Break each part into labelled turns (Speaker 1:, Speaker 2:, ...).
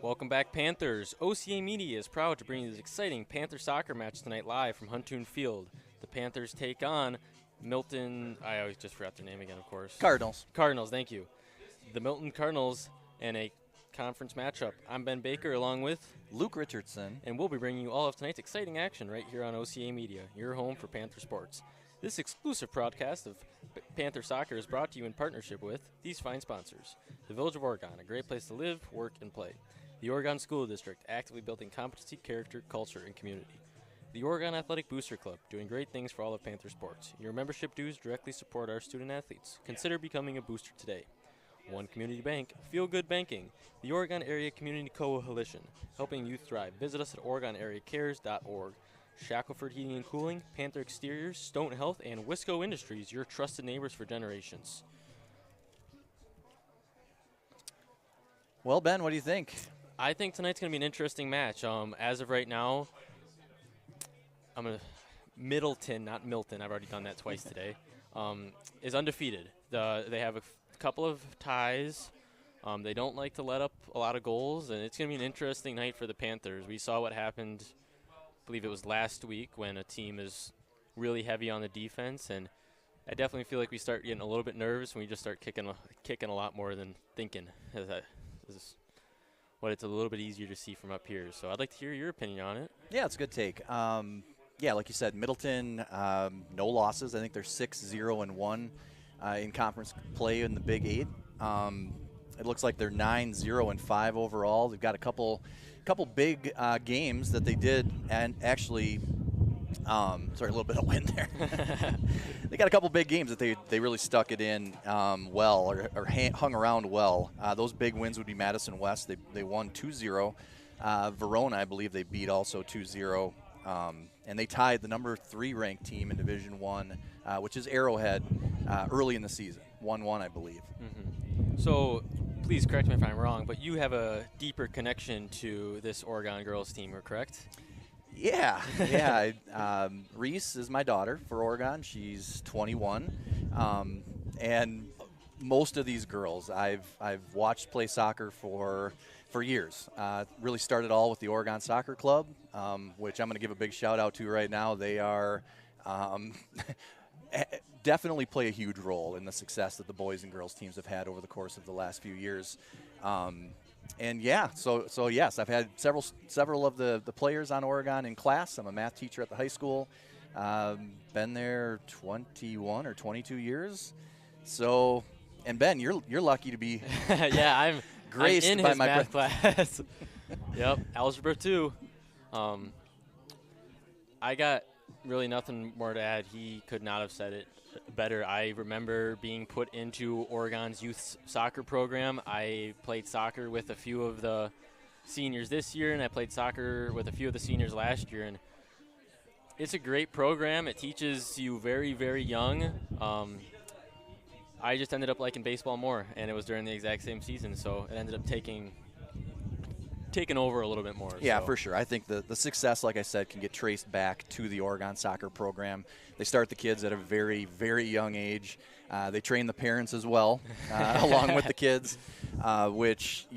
Speaker 1: Welcome back, Panthers. OCA Media is proud to bring you this exciting Panther soccer match tonight live from Huntoon Field. The Panthers take on Middleton, I always just forgot their name again, of course.
Speaker 2: Cardinals.
Speaker 1: Cardinals, thank you. The Middleton Cardinals in a conference matchup. I'm Ben Baker along with
Speaker 2: Luke Richardson.
Speaker 1: and we'll be bringing you all of tonight's exciting action right here on OCA Media, your home for Panther sports. This exclusive broadcast of Panther Soccer is brought to you in partnership with these fine sponsors. The Village of Oregon, a great place to live, work, and play. The Oregon School District, actively building competency, character, culture, and community. The Oregon Athletic Booster Club, doing great things for all of Panther sports. Your membership dues directly support our student athletes. Consider becoming a booster today. One Community Bank, Feel Good Banking. The Oregon Area Community Coalition, helping youth thrive. Visit us at OregonAreaCares.org. Shackelford Heating and Cooling, Panther Exteriors, Stone Health, and Wisco Industries, your trusted neighbors for generations.
Speaker 2: Well, Ben, what do you think?
Speaker 1: I think tonight's going to be an interesting match. As of right now, Middleton, not Milton, I've already done that twice today, is undefeated. They have a couple of ties. They don't like to let up a lot of goals, and it's going to be an interesting night for the Panthers. We saw what happened, I believe it was last week, when a team is really heavy on the defense, and I definitely feel like we start getting a little bit nervous when we just start kicking a lot more than thinking. But it's a little bit easier to see from up here. So I'd like to hear your opinion on it.
Speaker 2: Yeah, it's a good take. Yeah, like you said, Middleton, no losses. I think they're 6-0-1 in conference play in the Big 8. It looks like they're 9-0-5 overall. They've got a couple big games that they did, and actually, sorry, a little bit of wind there. They got a couple big games that they really stuck it in well, or hung around well. Those big wins would be Madison West. They won 2-0. Verona, I believe, they beat also 2-0. And they tied the number 3 ranked team in Division I, which is Arrowhead, early in the season. 1-1, I believe.
Speaker 1: Mm-hmm. So please correct me if I'm wrong, but you have a deeper connection to this Oregon girls team, correct?
Speaker 2: Yeah. Reese is my daughter for Oregon. She's 21. And most of these girls I've watched play soccer for years. Really started all with the Oregon Soccer Club, which I'm going to give a big shout out to right now. They are definitely play a huge role in the success that the boys and girls teams have had over the course of the last few years. And yeah, so yes, I've had several of the players on Oregon in class. I'm a math teacher at the high school. Been there 21 or 22 years. So, and Ben, you're lucky to be
Speaker 1: yeah, I'm
Speaker 2: graced
Speaker 1: in
Speaker 2: by
Speaker 1: his
Speaker 2: my
Speaker 1: math class. Yep, algebra 2. I got really nothing more to add. He could not have said it better. I remember being put into Oregon's youth soccer program. I played soccer with a few of the seniors this year, and I played soccer with a few of the seniors last year. And it's a great program. It teaches you very, very young. I just ended up liking baseball more, and it was during the exact same season, so it ended up taking over a little bit more.
Speaker 2: Yeah,
Speaker 1: so.
Speaker 2: for sure. I think the success, like I said, can get traced back to the Oregon soccer program. They start the kids at a very, very young age. They train the parents as well, along with the kids, which,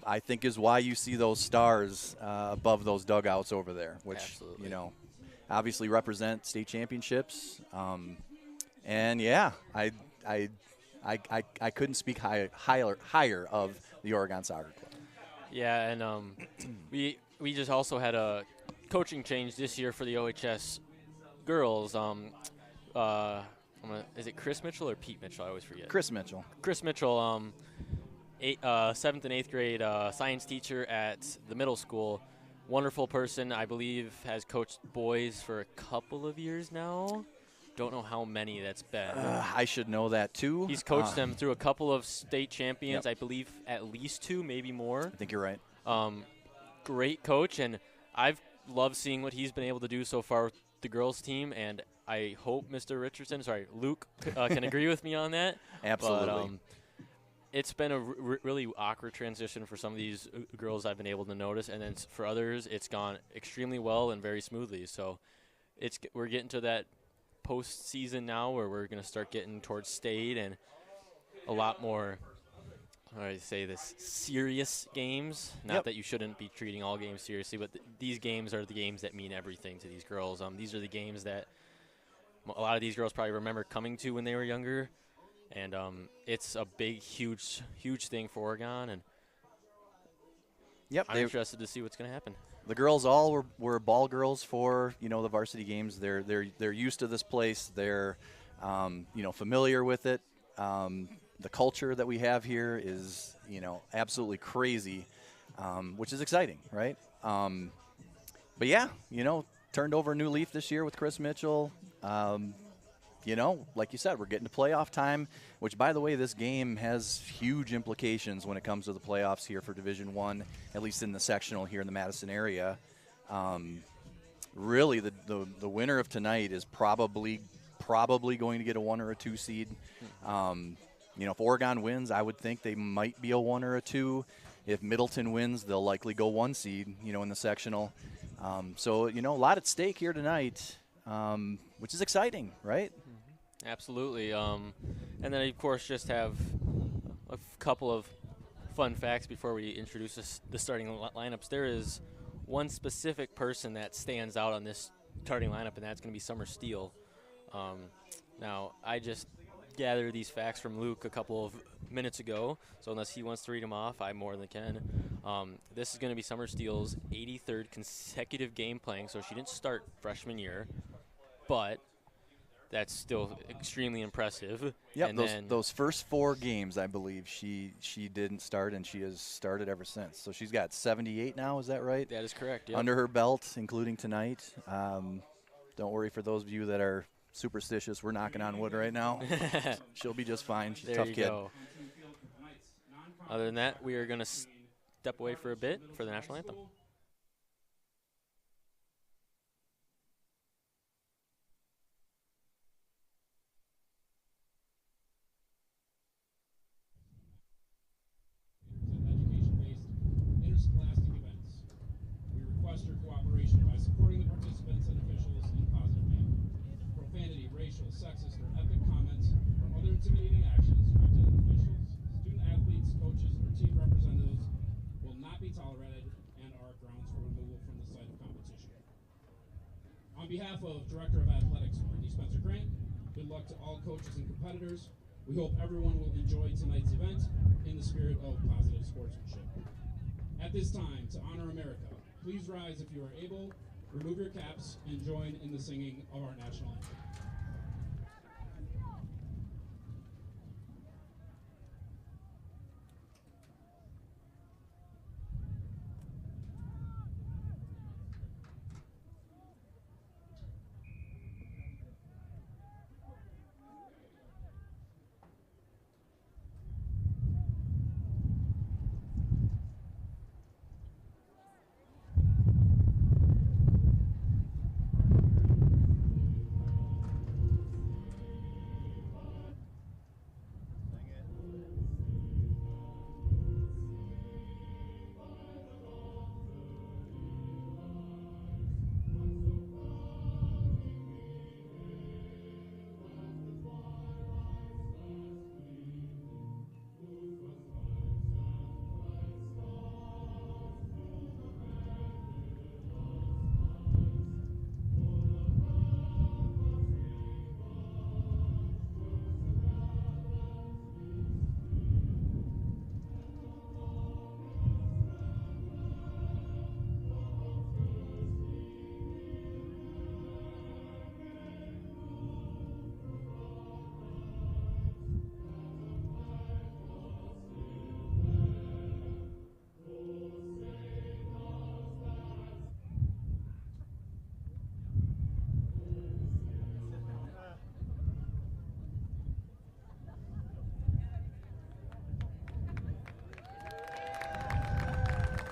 Speaker 2: I think is why you see those stars above those dugouts over there, which,
Speaker 1: Absolutely.
Speaker 2: Obviously represent state championships. And, yeah, I couldn't speak higher of the Oregon Soccer Club.
Speaker 1: Yeah, and we just also had a coaching change this year for the OHS girls. Is it Chris Mitchell or Pete Mitchell? I always forget.
Speaker 2: Chris Mitchell.
Speaker 1: Chris Mitchell, 7th and 8th grade science teacher at the middle school. Wonderful person. I believe has coached boys for a couple of years now. Don't know how many that's been.
Speaker 2: I should know that too.
Speaker 1: He's coached them through a couple of state champions,
Speaker 2: Yep.
Speaker 1: I believe at least 2, maybe more.
Speaker 2: I think you're right.
Speaker 1: Great coach, and I've loved seeing what he's been able to do so far with the girls team, and I hope Luke can agree with me on that.
Speaker 2: Absolutely.
Speaker 1: But, it's been a really awkward transition for some of these girls I've been able to notice, and then for others it's gone extremely well and very smoothly. So we're getting to that postseason now where we're going to start getting towards state and a lot more I say this, serious games. Not
Speaker 2: Yep.
Speaker 1: that you shouldn't be treating all games seriously, but these games are the games that mean everything to these girls. These are the games that a lot of these girls probably remember coming to when they were younger, and it's a big, huge thing for Oregon, and
Speaker 2: Yep,
Speaker 1: I'm interested to see what's going to happen.
Speaker 2: the girls all were ball girls for the varsity games. They're used to this place. They're familiar with it. The culture that we have here is absolutely crazy, which is exciting, right? But yeah, turned over a new leaf this year with Chris Mitchell. Like you said, we're getting to playoff time, which, by the way, this game has huge implications when it comes to the playoffs here for Division I, at least in the sectional here in the Madison area. Really, the winner of tonight is probably going to get a 1 or a 2 seed. If Oregon wins, I would think they might be a 1 or a 2. If Middleton wins, they'll likely go 1 seed, in the sectional. So, a lot at stake here tonight, which is exciting, right?
Speaker 1: Absolutely. And then, of course, just have a couple of fun facts before we introduce the starting lineups. There is one specific person that stands out on this starting lineup, and that's going to be Summer Steele. Now, I just gathered these facts from Luke a couple of minutes ago, so unless he wants to read them off, I more than can. This is going to be Summer Steele's 83rd consecutive game playing, so she didn't start freshman year, but that's still extremely impressive.
Speaker 2: Yep,
Speaker 1: and
Speaker 2: those first 4 games, I believe, she didn't start, and she has started ever since. So she's got 78 now, is that right?
Speaker 1: That is correct, yep.
Speaker 2: Under her belt, including tonight. Don't worry for those of you that are superstitious. We're knocking on wood right now. She'll be just fine. She's a tough kid.
Speaker 1: Go. Other than that, we are going to step away for a bit for the national anthem.
Speaker 3: Sexist or ethnic comments or other intimidating actions directed at officials, student athletes, coaches, or team representatives will not be tolerated and are grounds for removal from the site of competition. On behalf of Director of Athletics, Wendy Spencer Grant, good luck to all coaches and competitors. We hope everyone will enjoy tonight's event in the spirit of positive sportsmanship. At this time, to honor America, please rise if you are able, remove your caps, and join in the singing of our national anthem.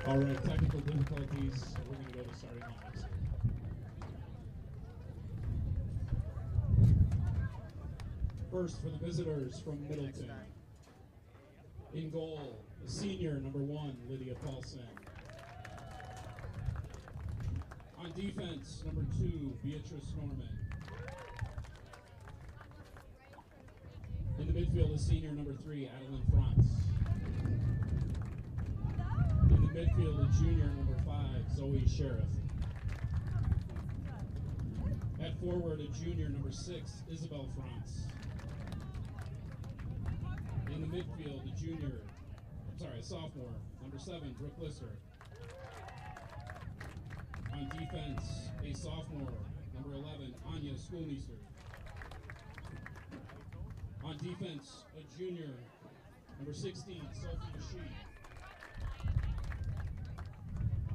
Speaker 3: All right, technical difficulties. We're going to go to starting lineups. First, for the visitors from Middleton. In goal, the senior, number 1, Lydia Paulson. On defense, number 2, Beatrice Norman. In the midfield, the senior, number 3, Adeline Franz. midfield, a junior, number 5, Zoe Sheriff. At forward, a junior, number 6, Isabel France. In the midfield, a sophomore, number 7, Brooke Lister. On defense, a sophomore, number 11, Anya Schoolmeister. On defense, a junior, number 16, Sophie Shee.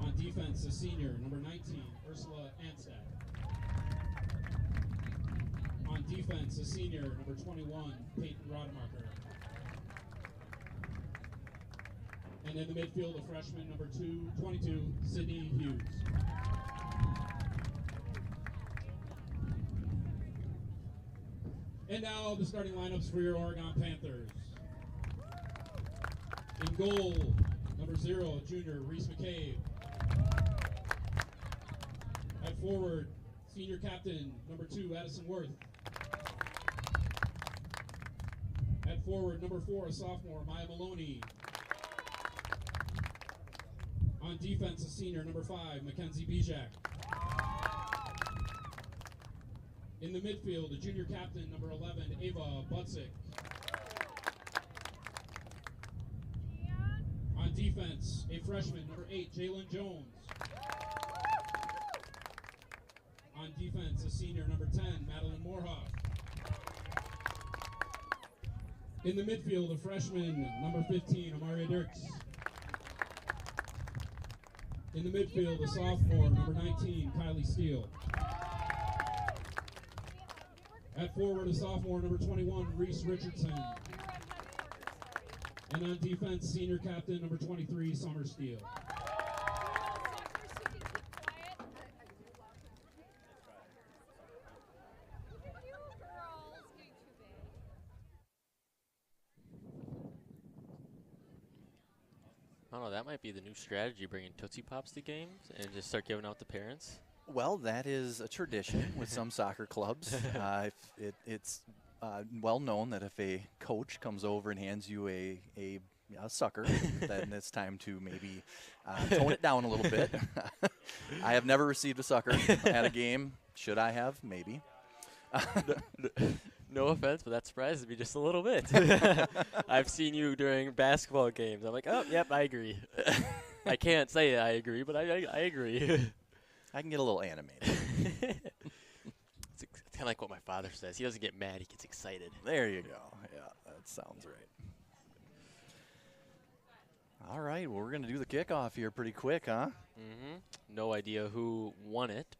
Speaker 3: On defense, a senior, number 19, Ursula Anstad. On defense, a senior, number 21, Peyton Rodemacher. And in the midfield, a freshman, number 22, Sydney Hughes. And now the starting lineups for your Oregon Panthers. In goal, number 0, junior, Reese McCabe. At forward, senior captain, number 2, Addison Worth. At forward, number 4, a sophomore, Maya Maloney. On defense, a senior, number 5, Mackenzie Bijak. In the midfield, a junior captain, number 11, Ava Butzik. On defense, a freshman, number 8, Jalen Jones. On defense, a senior, number 10, Madeline Moorhoff. In the midfield, a freshman, number 15, Amaria Dirks. In the midfield, a sophomore, number 19, Kylie Steele. At forward, a sophomore, number 21, Reese Richardson. And on defense, senior captain, number 23, Summer Steele.
Speaker 1: I don't know, that might be the new strategy, bringing Tootsie Pops to games and just start giving out to parents.
Speaker 2: Well, that is a tradition with some soccer clubs. It's well known that if a coach comes over and hands you a sucker, then it's time to maybe tone it down a little bit. I have never received a sucker at a game. Should I have? Maybe.
Speaker 1: No offense, but that surprises me just a little bit. I've seen you during basketball games. I'm like, oh, yep, I agree. I can't say I agree, but I agree.
Speaker 2: I can get a little animated.
Speaker 1: It's kind of like what my father says. He doesn't get mad. He gets excited.
Speaker 2: There you go. Yeah, that sounds right. All right, well, we're going to do the kickoff here pretty quick, huh?
Speaker 1: Mm-hmm. No idea who won it.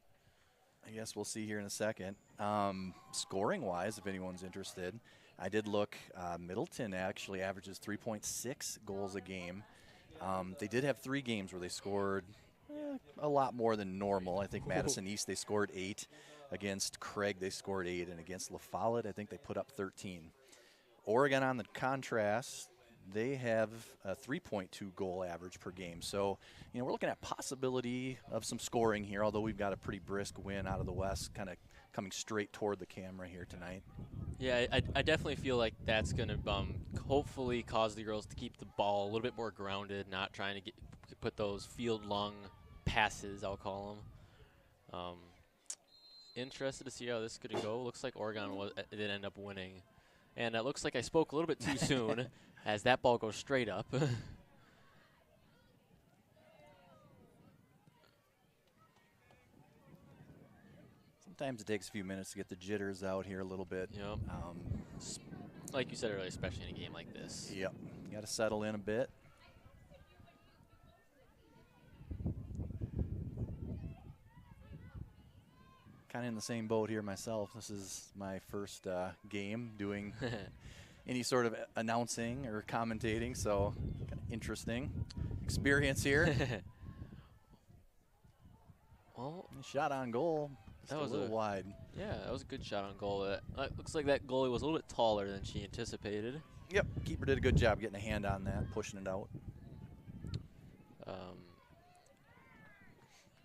Speaker 2: I guess we'll see here in a second. Scoring-wise, if anyone's interested, I did look. Middleton actually averages 3.6 goals a game. They did have 3 games where they scored a lot more than normal. I think Madison East, they scored 8. Against Craig, they scored 8. And against La Follette, I think they put up 13. Oregon, on the contrast, they have a 3.2 goal average per game. So, we're looking at possibility of some scoring here, although we've got a pretty brisk win out of the West kind of coming straight toward the camera here tonight.
Speaker 1: Yeah, I definitely feel like that's going to hopefully cause the girls to keep the ball a little bit more grounded, not trying to put those field-long passes, I'll call them. Interested to see how this could go. Looks like Oregon did end up winning. And it looks like I spoke a little bit too soon as that ball goes straight up.
Speaker 2: Sometimes it takes a few minutes to get the jitters out here a little bit.
Speaker 1: Yep. Like you said earlier, especially in a game like this.
Speaker 2: Yep. You got to settle in a bit. Kind of in the same boat here myself. This is my first game doing any sort of announcing or commentating, so kind of interesting experience here.
Speaker 1: Well,
Speaker 2: shot on goal. That was a little wide.
Speaker 1: Yeah, that was a good shot on goal. Looks like that goalie was a little bit taller than she anticipated.
Speaker 2: Yep, keeper did a good job getting a hand on that, pushing it out.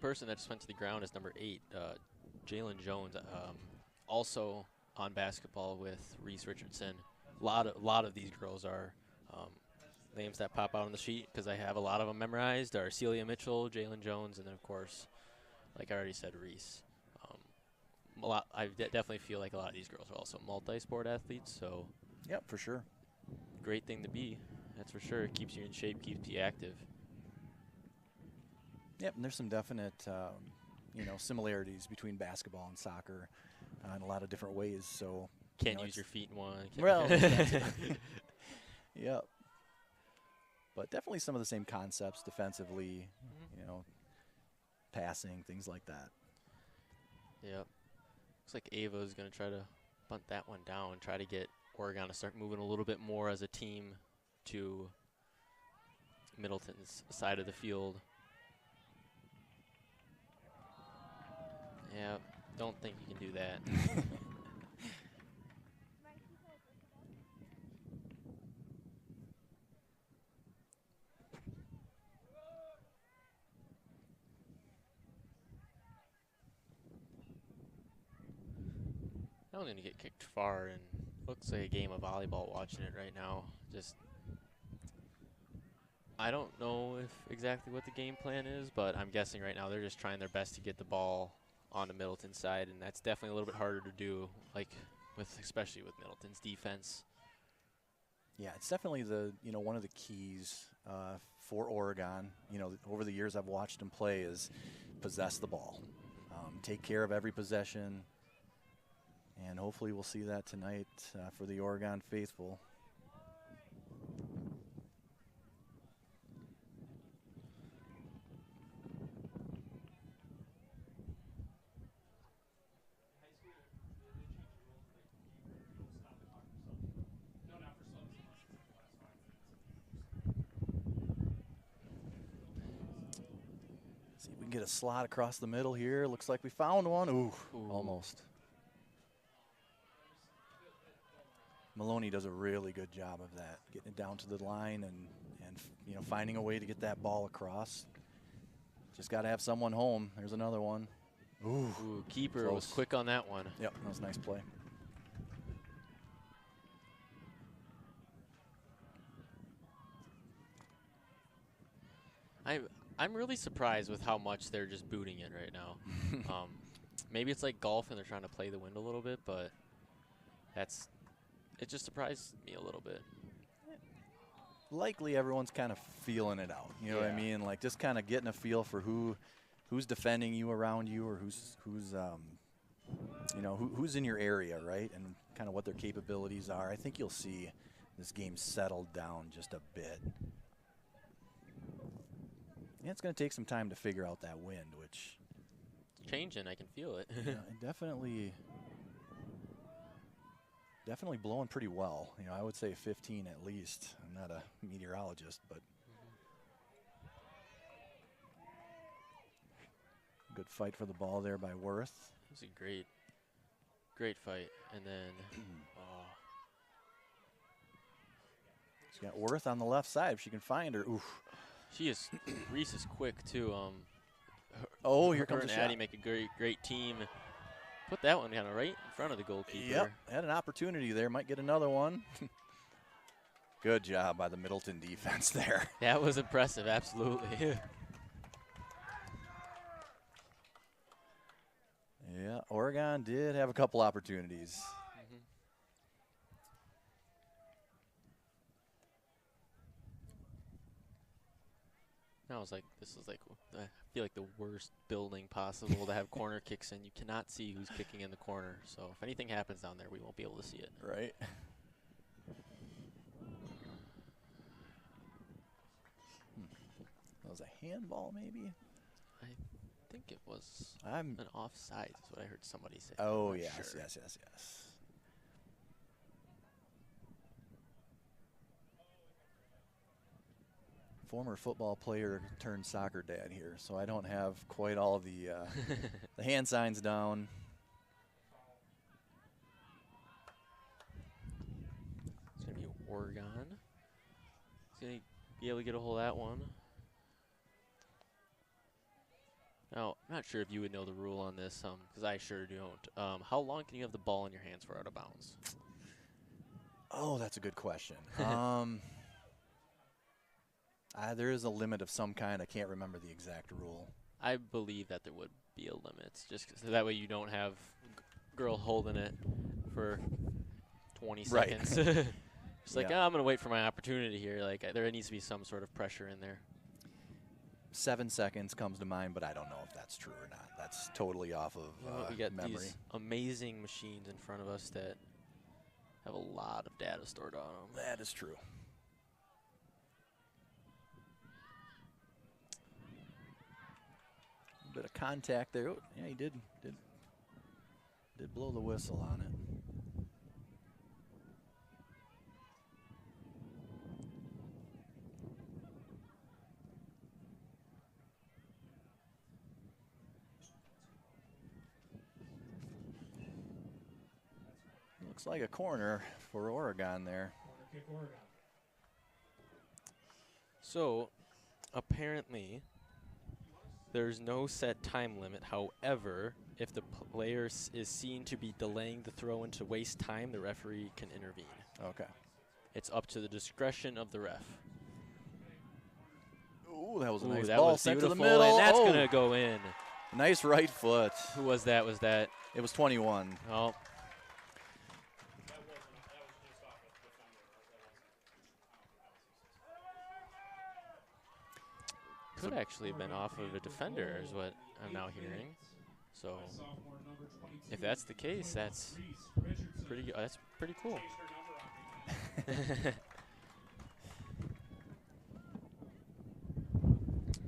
Speaker 1: Person that just went to the ground is number 8, Jalen Jones, also on basketball with Reese Richardson. A lot of these girls are names that pop out on the sheet because I have a lot of them memorized are Celia Mitchell, Jalen Jones, and then, of course, like I already said, Reese. I definitely feel like a lot of these girls are also multi-sport athletes, so
Speaker 2: Yep, for sure.
Speaker 1: great thing to be. That's for sure. It keeps you in shape, keeps you active.
Speaker 2: Yep, and there's some definite, similarities between basketball and soccer in a lot of different ways. So
Speaker 1: Can't use your feet in one.
Speaker 2: Well, yep. But definitely some of the same concepts defensively, passing, things like that.
Speaker 1: Yep. Looks like Ava is going to try to bunt that one down and try to get Oregon to start moving a little bit more as a team to Middleton's side of the field. Yeah, don't think you can do that. I'm going to get kicked far, and looks like a game of volleyball watching it right now. I don't know exactly what the game plan is, but I'm guessing right now they're just trying their best to get the ball on the Middleton side, and that's definitely a little bit harder to do, especially with Middleton's defense.
Speaker 2: Yeah, it's definitely one of the keys for Oregon. Over the years I've watched them play is possess the ball, take care of every possession, and hopefully we'll see that tonight for the Oregon faithful. See if we can get a slot across the middle here. Looks like we found one. Ooh. Almost. Maloney does a really good job of that, getting it down to the line and finding a way to get that ball across. Just got to have someone home. There's another one.
Speaker 1: Ooh, keeper
Speaker 2: close.
Speaker 1: was quick on that one.
Speaker 2: Yep, that was a nice play.
Speaker 1: I'm really surprised with how much they're just booting it right now. Maybe it's like golf and they're trying to play the wind a little bit, but it just surprised me a little bit.
Speaker 2: Likely everyone's kind of feeling it out. You know what I mean? Like just kind of getting a feel for who's defending you around you, or who's in your area, right? And kind of what their capabilities are. I think you'll see this game settled down just a bit. Yeah, it's going to take some time to figure out that wind, which
Speaker 1: it's changing. I can feel it.
Speaker 2: definitely blowing pretty well. I would say 15 at least. I'm not a meteorologist, but good fight for the ball there by Worth.
Speaker 1: It was a great fight. And then,
Speaker 2: she's got Worth on the left side if she can find her. Oof.
Speaker 1: Reese is quick too.
Speaker 2: Here comes
Speaker 1: and
Speaker 2: a shot.
Speaker 1: Addie make a great team. Put that one kind of right in front of the goalkeeper.
Speaker 2: Yep, had an opportunity there. Might get another one. Good job by the Middleton defense there.
Speaker 1: That was impressive, absolutely.
Speaker 2: Yeah, Oregon did have a couple opportunities.
Speaker 1: Now this is I feel like the worst building possible to have corner kicks in. You cannot see who's kicking in the corner. So if anything happens down there, we won't be able to see it.
Speaker 2: Right. That was a handball, maybe?
Speaker 1: I think it was
Speaker 2: an
Speaker 1: offside is what I heard somebody say.
Speaker 2: Oh, yes,
Speaker 1: sure.
Speaker 2: yes. Former football player turned soccer dad here, so I don't have quite all the the hand signs down.
Speaker 1: It's going to be Oregon. He's going to be able to get a hold of that one. Now, I'm not sure if you would know the rule on this, because I sure don't. How long can you have the ball in your hands for out of bounds?
Speaker 2: Oh, that's a good question. There is a limit of some kind. I can't remember the exact rule.
Speaker 1: I believe that there would be a limit, just so that way you don't have girl holding it for 20 seconds. Just like,
Speaker 2: Yeah.
Speaker 1: I'm going to wait for my opportunity here. Like, there needs to be some sort of pressure in there.
Speaker 2: 7 seconds comes to mind, but I don't know if that's true or not. That's totally off of
Speaker 1: We got
Speaker 2: memory.
Speaker 1: these amazing machines in front of us that have a lot of data stored on them.
Speaker 2: That is true. A bit of contact there. Oh, yeah, he did blow the whistle on it. Looks like a corner for Oregon there.
Speaker 3: Corner kick Oregon.
Speaker 1: So, apparently, there's no set time limit. However, if the player is seen to be delaying the throw and to waste time, the referee can intervene.
Speaker 2: Okay.
Speaker 1: It's up to the discretion of the ref.
Speaker 2: Ooh, that was a
Speaker 1: Ooh,
Speaker 2: nice
Speaker 1: that
Speaker 2: ball
Speaker 1: was
Speaker 2: sent to the
Speaker 1: beautiful,
Speaker 2: middle.
Speaker 1: and that's
Speaker 2: Oh,
Speaker 1: going to go in.
Speaker 2: nice right foot.
Speaker 1: Who was that? Was that?
Speaker 2: It was 21.
Speaker 1: Oh,
Speaker 3: That was just off a defender.
Speaker 1: could actually have been off of a defender is what I'm now hearing. So,
Speaker 3: Sophomore number 22.
Speaker 1: if that's the case, that's
Speaker 3: Richardson.
Speaker 1: that's pretty cool.
Speaker 3: Changed her number on me.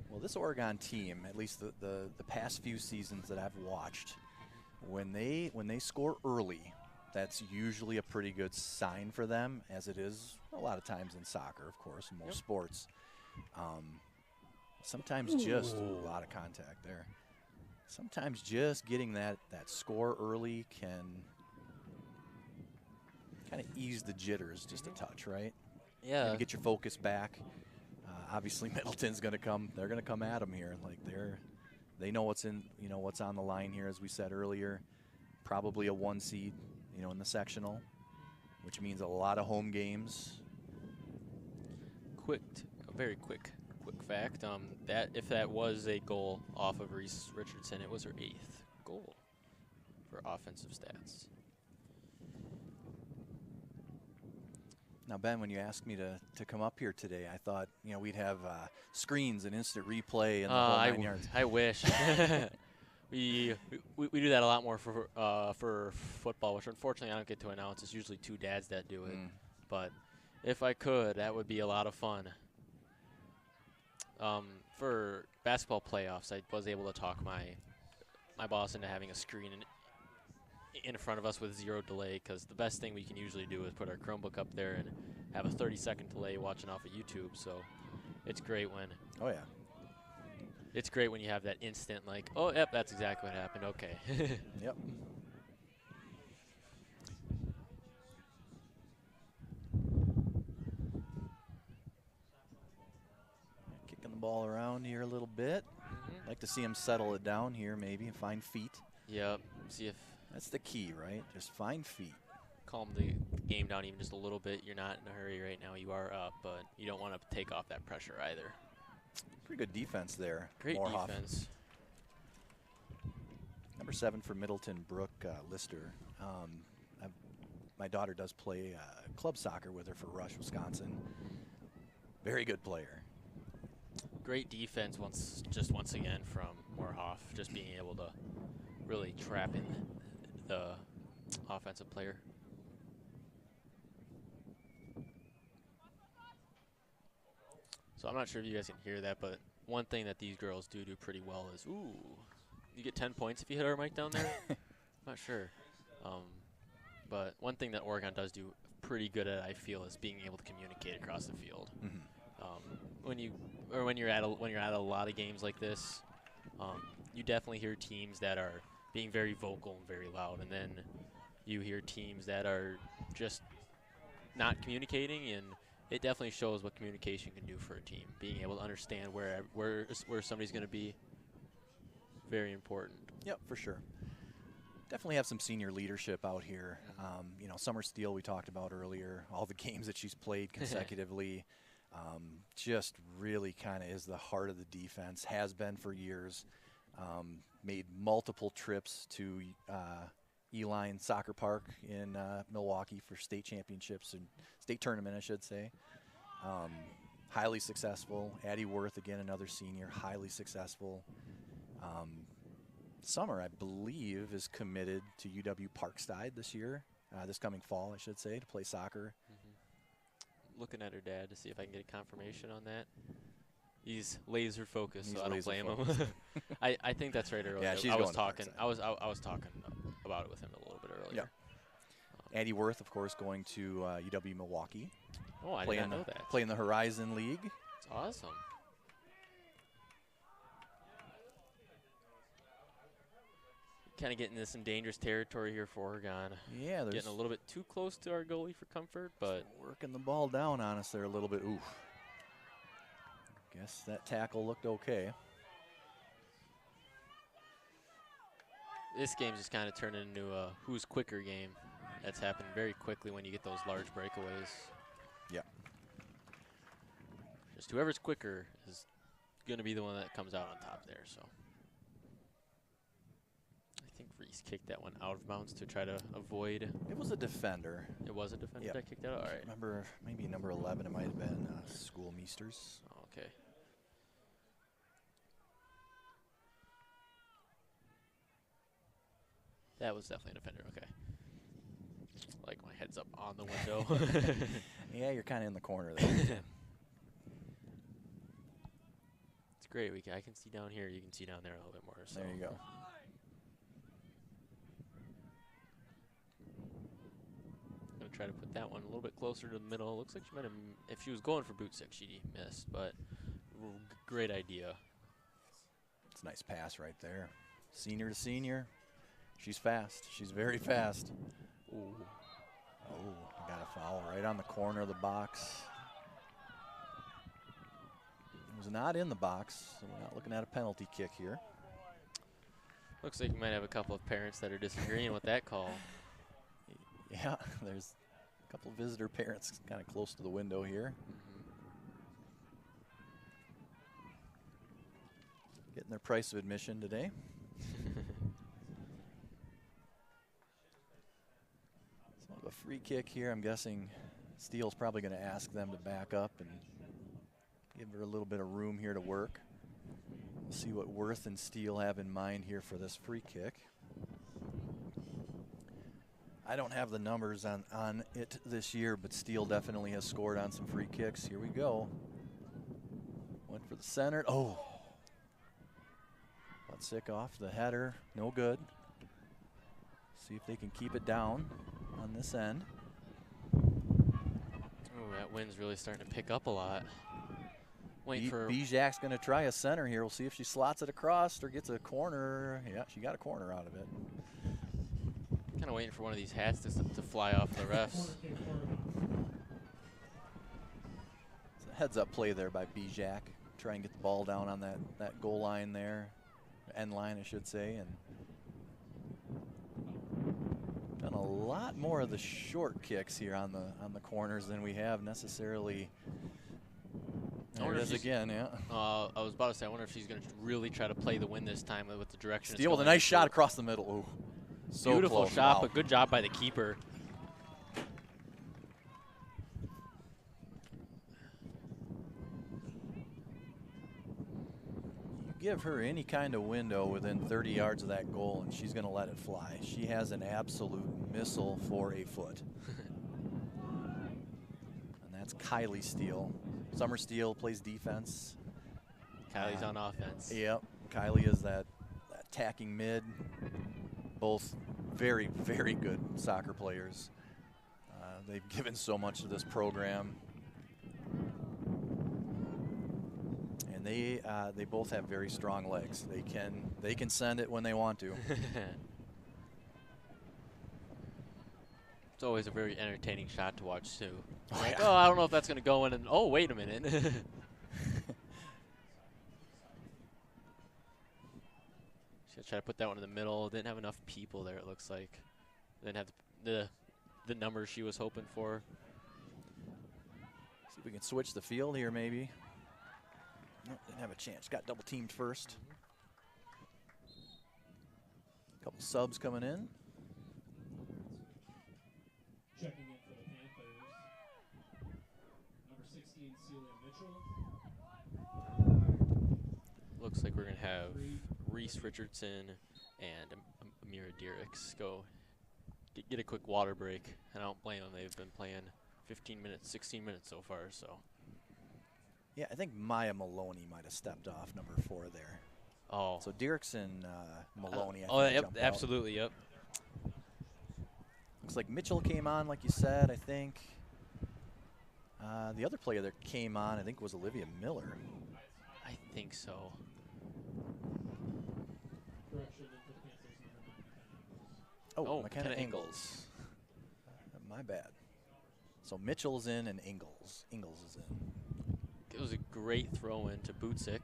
Speaker 2: Well, this Oregon team, at least the past few seasons that I've watched, when they score early, that's usually a pretty good sign for them, as it is a lot of times in soccer, of course, in most sports. Sometimes just a lot of contact there. Sometimes just getting that score early can kind of ease the jitters just a touch, right?
Speaker 1: Yeah.
Speaker 2: Maybe get your focus back. Obviously, Middleton's going to come. They're going to come at them here. Like they know what's what's on the line here, as we said earlier. Probably a 1 seed, in the sectional, which means a lot of home games.
Speaker 1: A very quick fact. That if that was a goal off of Reese Richardson, it was her 8th goal for offensive stats.
Speaker 2: Now, Ben, when you asked me to come up here today, I thought we'd have screens and instant replay and the whole 9 yards.
Speaker 1: I wish. we do that a lot more for football, which unfortunately I don't get to announce. It's usually 2 dads that do it. But if I could, that would be a lot of fun. For basketball playoffs, I was able to talk my boss into having a screen in front of us with 0 delay, because the best thing we can usually do is put our Chromebook up there and have a 30-second delay watching off of YouTube. So it's great when you have that instant, like, oh, yep, that's exactly what happened. Okay.
Speaker 2: Yep. Kicking the ball around here a little bit. Like to see him settle it down here, maybe, and find feet.
Speaker 1: Yep. See if
Speaker 2: That's the key, right? Just find feet.
Speaker 1: calm the game down even just a little bit. You're not in a hurry right now. You are up, but you don't want to take off that pressure either.
Speaker 2: Pretty good defense there.
Speaker 1: Great
Speaker 2: Moorhoff.
Speaker 1: defense.
Speaker 2: Number 7 for Middleton, Brooke Lister. My daughter does play club soccer with her for Rush, Wisconsin. Very good player.
Speaker 1: Great defense once again from Moorhoff, just being able to really trap in the offensive player. So I'm not sure if you guys can hear that, but one thing that these girls do pretty well is, ooh, you get 10 points if you hit our mic down there? Not sure. But one thing that Oregon does do pretty good at, I feel, is being able to communicate across the field. When you're at a lot of games like this, you definitely hear teams that are being very vocal and very loud, and then you hear teams that are just not communicating, and it definitely shows what communication can do for a team. Being able to understand where somebody's going to be, very important.
Speaker 2: Yep, for sure. Definitely have some senior leadership out here. Summer Steele we talked about earlier, all the games that she's played consecutively. Just really kind of is the heart of the defense, has been for years. Made multiple trips to Eline Soccer Park in Milwaukee for state championships and state tournament, I should say. Highly successful. Addie Worth, again, another senior, highly successful. Summer, I believe, is committed to UW Parkside this year, this coming fall, I should say, to play soccer.
Speaker 1: Looking at her dad to see if I can get confirmation on that. He's laser focused, so I don't blame him. I think that's right earlier.
Speaker 2: Yeah, she's
Speaker 1: I was
Speaker 2: going to
Speaker 1: talking.
Speaker 2: Parkside.
Speaker 1: I was talking about it with him a little bit earlier.
Speaker 2: Yep. Addie Worth, of course, going to UW Milwaukee.
Speaker 1: Oh, I did not know that.
Speaker 2: Playing the Horizon League.
Speaker 1: It's awesome. Kind of getting this in dangerous territory here for Oregon.
Speaker 2: Yeah, there's
Speaker 1: getting a little bit too close to our goalie for comfort, but
Speaker 2: working the ball down on us there a little bit. Ooh. Guess that tackle looked okay.
Speaker 1: This game's just kind of turned into a who's quicker game. That's happened very quickly when you get those large breakaways.
Speaker 2: Yeah.
Speaker 1: Just whoever's quicker is going to be the one that comes out on top there. So I think Reese kicked that one out of bounds to try to avoid.
Speaker 2: It was a defender.
Speaker 1: It was a defender
Speaker 2: Yep.
Speaker 1: that kicked that out? All right.
Speaker 2: Remember, maybe number 11, it might have been Schoolmeisters.
Speaker 1: Oh, okay. That was definitely a defender. Okay. Like my head's up on the window.
Speaker 2: Yeah, you're kind of in the corner there.
Speaker 1: It's great. I can see down here. You can see down there a little bit more. So.
Speaker 2: There you go.
Speaker 1: I'm going to try to put that one a little bit closer to the middle. Looks like she might have, if she was going for boot stick, she missed, but great idea.
Speaker 2: It's a nice pass right there. Senior to senior. She's fast. She's very fast.
Speaker 1: Ooh.
Speaker 2: Oh, got a foul right on the corner of the box. It was not in the box, so we're not looking at a penalty kick here.
Speaker 1: Looks like you might have a couple of parents that are disagreeing with that call.
Speaker 2: Yeah, there's a couple of visitor parents kind of close to the window here. Getting their price of admission today. So a free kick here. I'm guessing Steele's probably going to ask them to back up and give her a little bit of room here to work. We'll see what Worth and Steele have in mind here for this free kick. I don't have the numbers on it this year, but Steele definitely has scored on some free kicks. Here we go. Went for the center. Oh. Sick off the header. No good. See if they can keep it down on this end.
Speaker 1: Oh, that wind's really starting to pick up a lot. Wait for
Speaker 2: Bijak's going to try a center here. We'll see if she slots it across or gets a corner. Yeah, she got a corner out of it.
Speaker 1: Kind of waiting for one of these hats to fly off the refs.
Speaker 2: It's a heads-up play there by Bijak. Try and get the ball down on that goal line there. End line, I should say, and done a lot more of the short kicks here on the corners than we have necessarily. There it is again, yeah.
Speaker 1: I was about to say, I wonder if she's going to really try to play the wind this time with the direction.
Speaker 2: Steele with a nice shot across the middle. Ooh, so
Speaker 1: beautiful
Speaker 2: close.
Speaker 1: shot,
Speaker 2: Wow.
Speaker 1: but good job by the keeper.
Speaker 2: Give her any kind of window within 30 yards of that goal and she's going to let it fly. She has an absolute missile for a foot. And that's Kylie Steele. Summer Steele plays defense.
Speaker 1: Kylie's on offense.
Speaker 2: Yep. Kylie is that attacking mid. Both very, very good soccer players. They've given so much to this program. And they both have very strong legs. They can send it when they want to.
Speaker 1: It's always a very entertaining shot to watch too.
Speaker 2: Oh,
Speaker 1: Like,
Speaker 2: yeah.
Speaker 1: oh, I don't know if that's going to go in, and oh, wait a minute. She's gonna try to put that one in the middle. Didn't have enough people there. It looks like didn't have the numbers she was hoping for.
Speaker 2: See if we can switch the field here, maybe. Nope, didn't have a chance. Got double teamed first. Couple subs coming in.
Speaker 3: Checking in for the Panthers, number 16, Celia Mitchell.
Speaker 1: Looks like we're going to have Reese Richardson and Amira Diericks go get a quick water break. And I don't blame them. They've been playing 15 minutes, 16 minutes so far. So.
Speaker 2: Yeah, I think Maya Maloney might have stepped off, number 4 there.
Speaker 1: Oh.
Speaker 2: So Diericks and Maloney.
Speaker 1: Yep, absolutely, yep.
Speaker 2: Looks like Mitchell came on, like you said, I think. The other player that came on, I think, was Olivia Miller.
Speaker 1: I think so.
Speaker 3: Correction in for the Panthers, number 9,
Speaker 2: Oh,
Speaker 1: McKenna
Speaker 2: McKenna
Speaker 1: Ingalls.
Speaker 2: Ingalls. My bad. So Mitchell's in and Ingalls is in.
Speaker 1: It was a great throw in to Bootsick.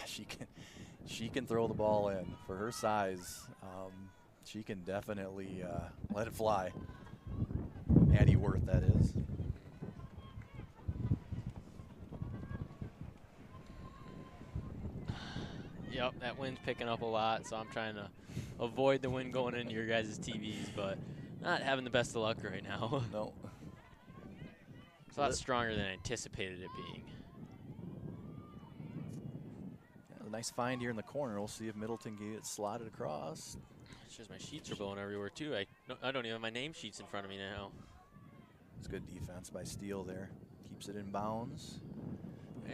Speaker 2: She can throw the ball in for her size. She can definitely let it fly. Addie Worth, that is.
Speaker 1: Yep, that wind's picking up a lot, so I'm trying to avoid the wind going into your guys' TVs, but not having the best of luck right now.
Speaker 2: No.
Speaker 1: It's a lot stronger than I anticipated it being.
Speaker 2: Yeah, a nice find here in the corner. We'll see if Middleton gets slotted across.
Speaker 1: It's just my sheets are blowing everywhere, too. I don't even have my name sheets in front of me now.
Speaker 2: It's good defense by Steele there. Keeps it in bounds.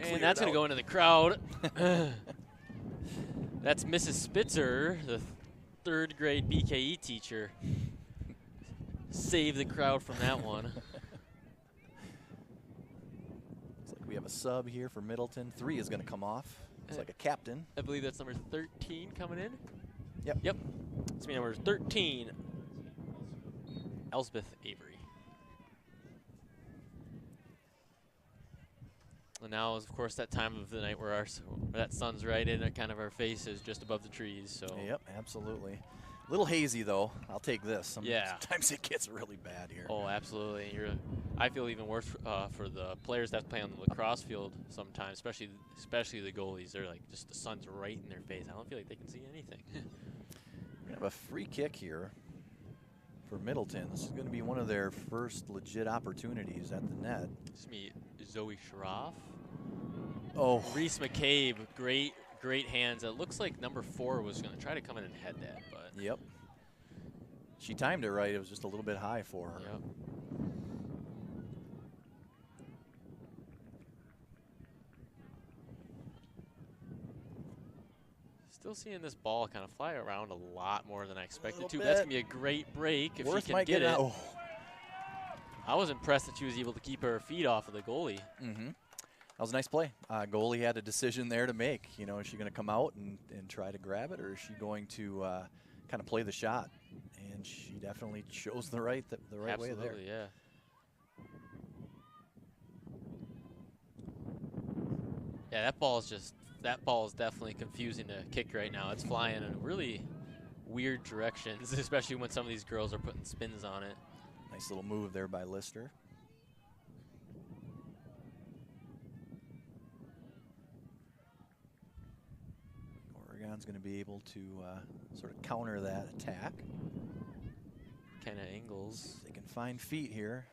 Speaker 1: And that's going to go into the crowd. That's Mrs. Spitzer, the 3rd grade BKE teacher. Save the crowd from that one.
Speaker 2: Looks like we have a sub here for Middleton. 3 is going to come off. It's like a captain.
Speaker 1: I believe that's number 13 coming in.
Speaker 2: Yep.
Speaker 1: Yep. It's me, number 13, Elspeth Avery. And now is, of course, that time of the night where that sun's right in at kind of our faces just above the trees. So.
Speaker 2: Yep, absolutely. A little hazy, though. I'll take this.
Speaker 1: Yeah.
Speaker 2: Sometimes it gets really bad here.
Speaker 1: Oh, absolutely. I feel even worse for the players that play on the lacrosse field sometimes, especially the goalies. They're like, just the sun's right in their face. I don't feel like they can see anything.
Speaker 2: We have a free kick here for Middleton. This is going to be one of their first legit opportunities at the net.
Speaker 1: It's me, Zoe Schroff.
Speaker 2: Oh.
Speaker 1: Reese McCabe, great hands. It looks like number 4 was going to try to come in and head that, but.
Speaker 2: Yep. She timed it right. It was just a little bit high for her.
Speaker 1: Yep. Still seeing this ball kind of fly around a lot more than I expected to. But that's going to be a great break if she can get it.
Speaker 2: Oh.
Speaker 1: I was impressed that she was able to keep her feet off of the goalie.
Speaker 2: Mm-hmm. That was a nice play. Goalie had a decision there to make. You know, is she going to come out and try to grab it, or is she going to kind of play the shot? And she definitely chose the right way there.
Speaker 1: Absolutely, yeah. Yeah, that ball is definitely confusing to kick right now. It's flying in really weird directions, especially when some of these girls are putting spins on it.
Speaker 2: Nice little move there by Lister. Oregon's going to be able to sort of counter that attack.
Speaker 1: Kenna Ingalls.
Speaker 2: They can find feet here.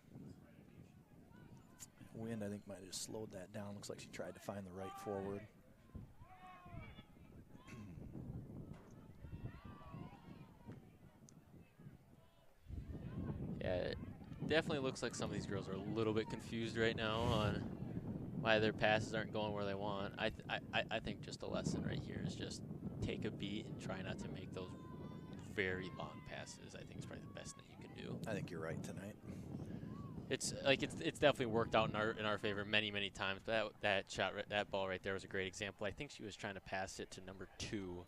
Speaker 2: Wind, I think, might have just slowed that down. Looks like she tried to find the right forward.
Speaker 1: Yeah, it definitely looks like some of these girls are a little bit confused right now on why their passes aren't going where they want. I think just a lesson right here is just take a beat and try not to make those very long passes. I think it's probably the best thing you can do.
Speaker 2: I think you're right tonight.
Speaker 1: It's definitely worked out in our favor many times. But that ball right there was a great example. I think she was trying to pass it to number 2,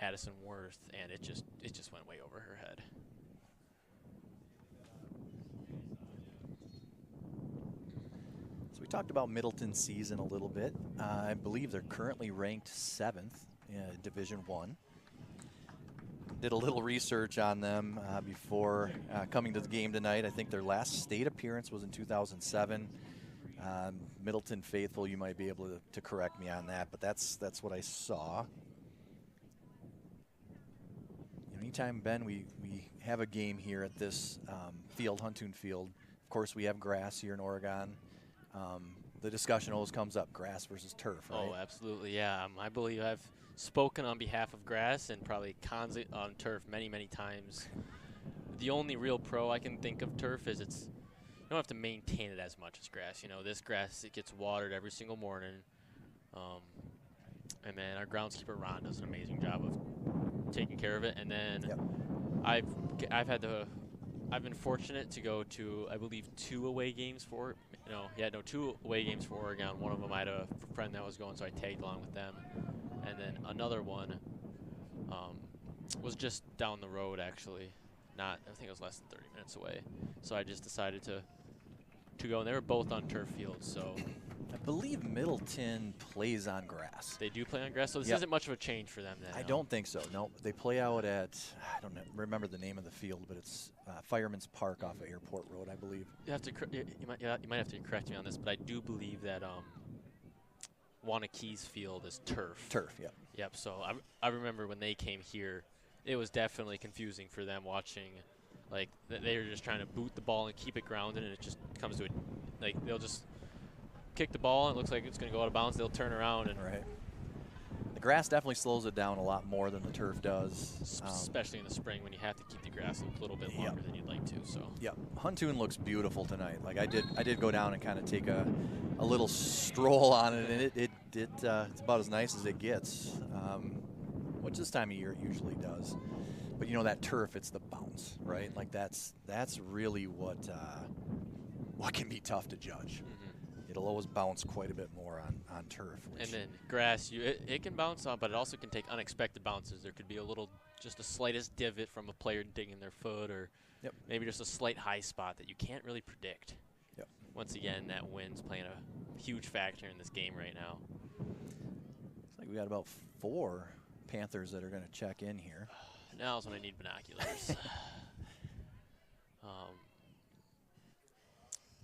Speaker 1: Addison Worth, and it just went way over her head.
Speaker 2: So we talked about Middleton's season a little bit. I believe they're currently ranked 7th in Division I. Did a little research on them before coming to the game tonight. I think their last state appearance was in 2007. Middleton faithful, you might be able to correct me on that, but that's what I saw. Anytime, Ben, we have a game here at this field, Huntoon Field, of course we have grass here in Oregon. The discussion always comes up, grass versus turf, right?
Speaker 1: Oh, absolutely, yeah. I believe I've spoken on behalf of grass and probably cons on turf many, many times. The only real pro I can think of turf is you don't have to maintain it as much as grass. You know, this grass, it gets watered every single morning. And then our groundskeeper, Ron, does an amazing job of taking care of it. And then I've been fortunate to go to, I believe, 2 away games for, 2 away games for Oregon. One of them I had a friend that was going, so I tagged along with them. And then another one was just down the road, actually. I think it was less than 30 minutes away. So I just decided to go, and they were both on turf fields, so.
Speaker 2: I believe Middleton plays on grass.
Speaker 1: They do play on grass, so this isn't much of a change for them then.
Speaker 2: I don't think so. No, they play out at, I don't remember the name of the field, but it's Fireman's Park off of Airport Road, I believe.
Speaker 1: You might have to correct me on this, but I do believe that Wanakee's field is turf.
Speaker 2: Turf, yeah.
Speaker 1: Yep. So I remember when they came here, it was definitely confusing for them watching. Like they were just trying to boot the ball and keep it grounded, and it just comes to it. Like they'll just kick the ball, and it looks like it's going to go out of bounds. They'll turn around and.
Speaker 2: Right. The grass definitely slows it down a lot more than the turf does.
Speaker 1: Especially in the spring when you have to keep the grass a little bit longer than you'd like to. So.
Speaker 2: Yeah, Huntoon looks beautiful tonight. Like I did go down and kind of take a little stroll on it, and it's about as nice as it gets, which this time of year it usually does. But you know that turf, it's the bounce, right? Like that's really what can be tough to judge. Mm-hmm. It'll always bounce quite a bit more on turf.
Speaker 1: And then grass, it can bounce on, but it also can take unexpected bounces. There could be just the slightest divot from a player digging their foot, or maybe just a slight high spot that you can't really predict.
Speaker 2: Yep.
Speaker 1: Once again, that wind's playing a huge factor in this game right now.
Speaker 2: Looks like we got about 4 Panthers that are going to check in here.
Speaker 1: Now's when I need binoculars.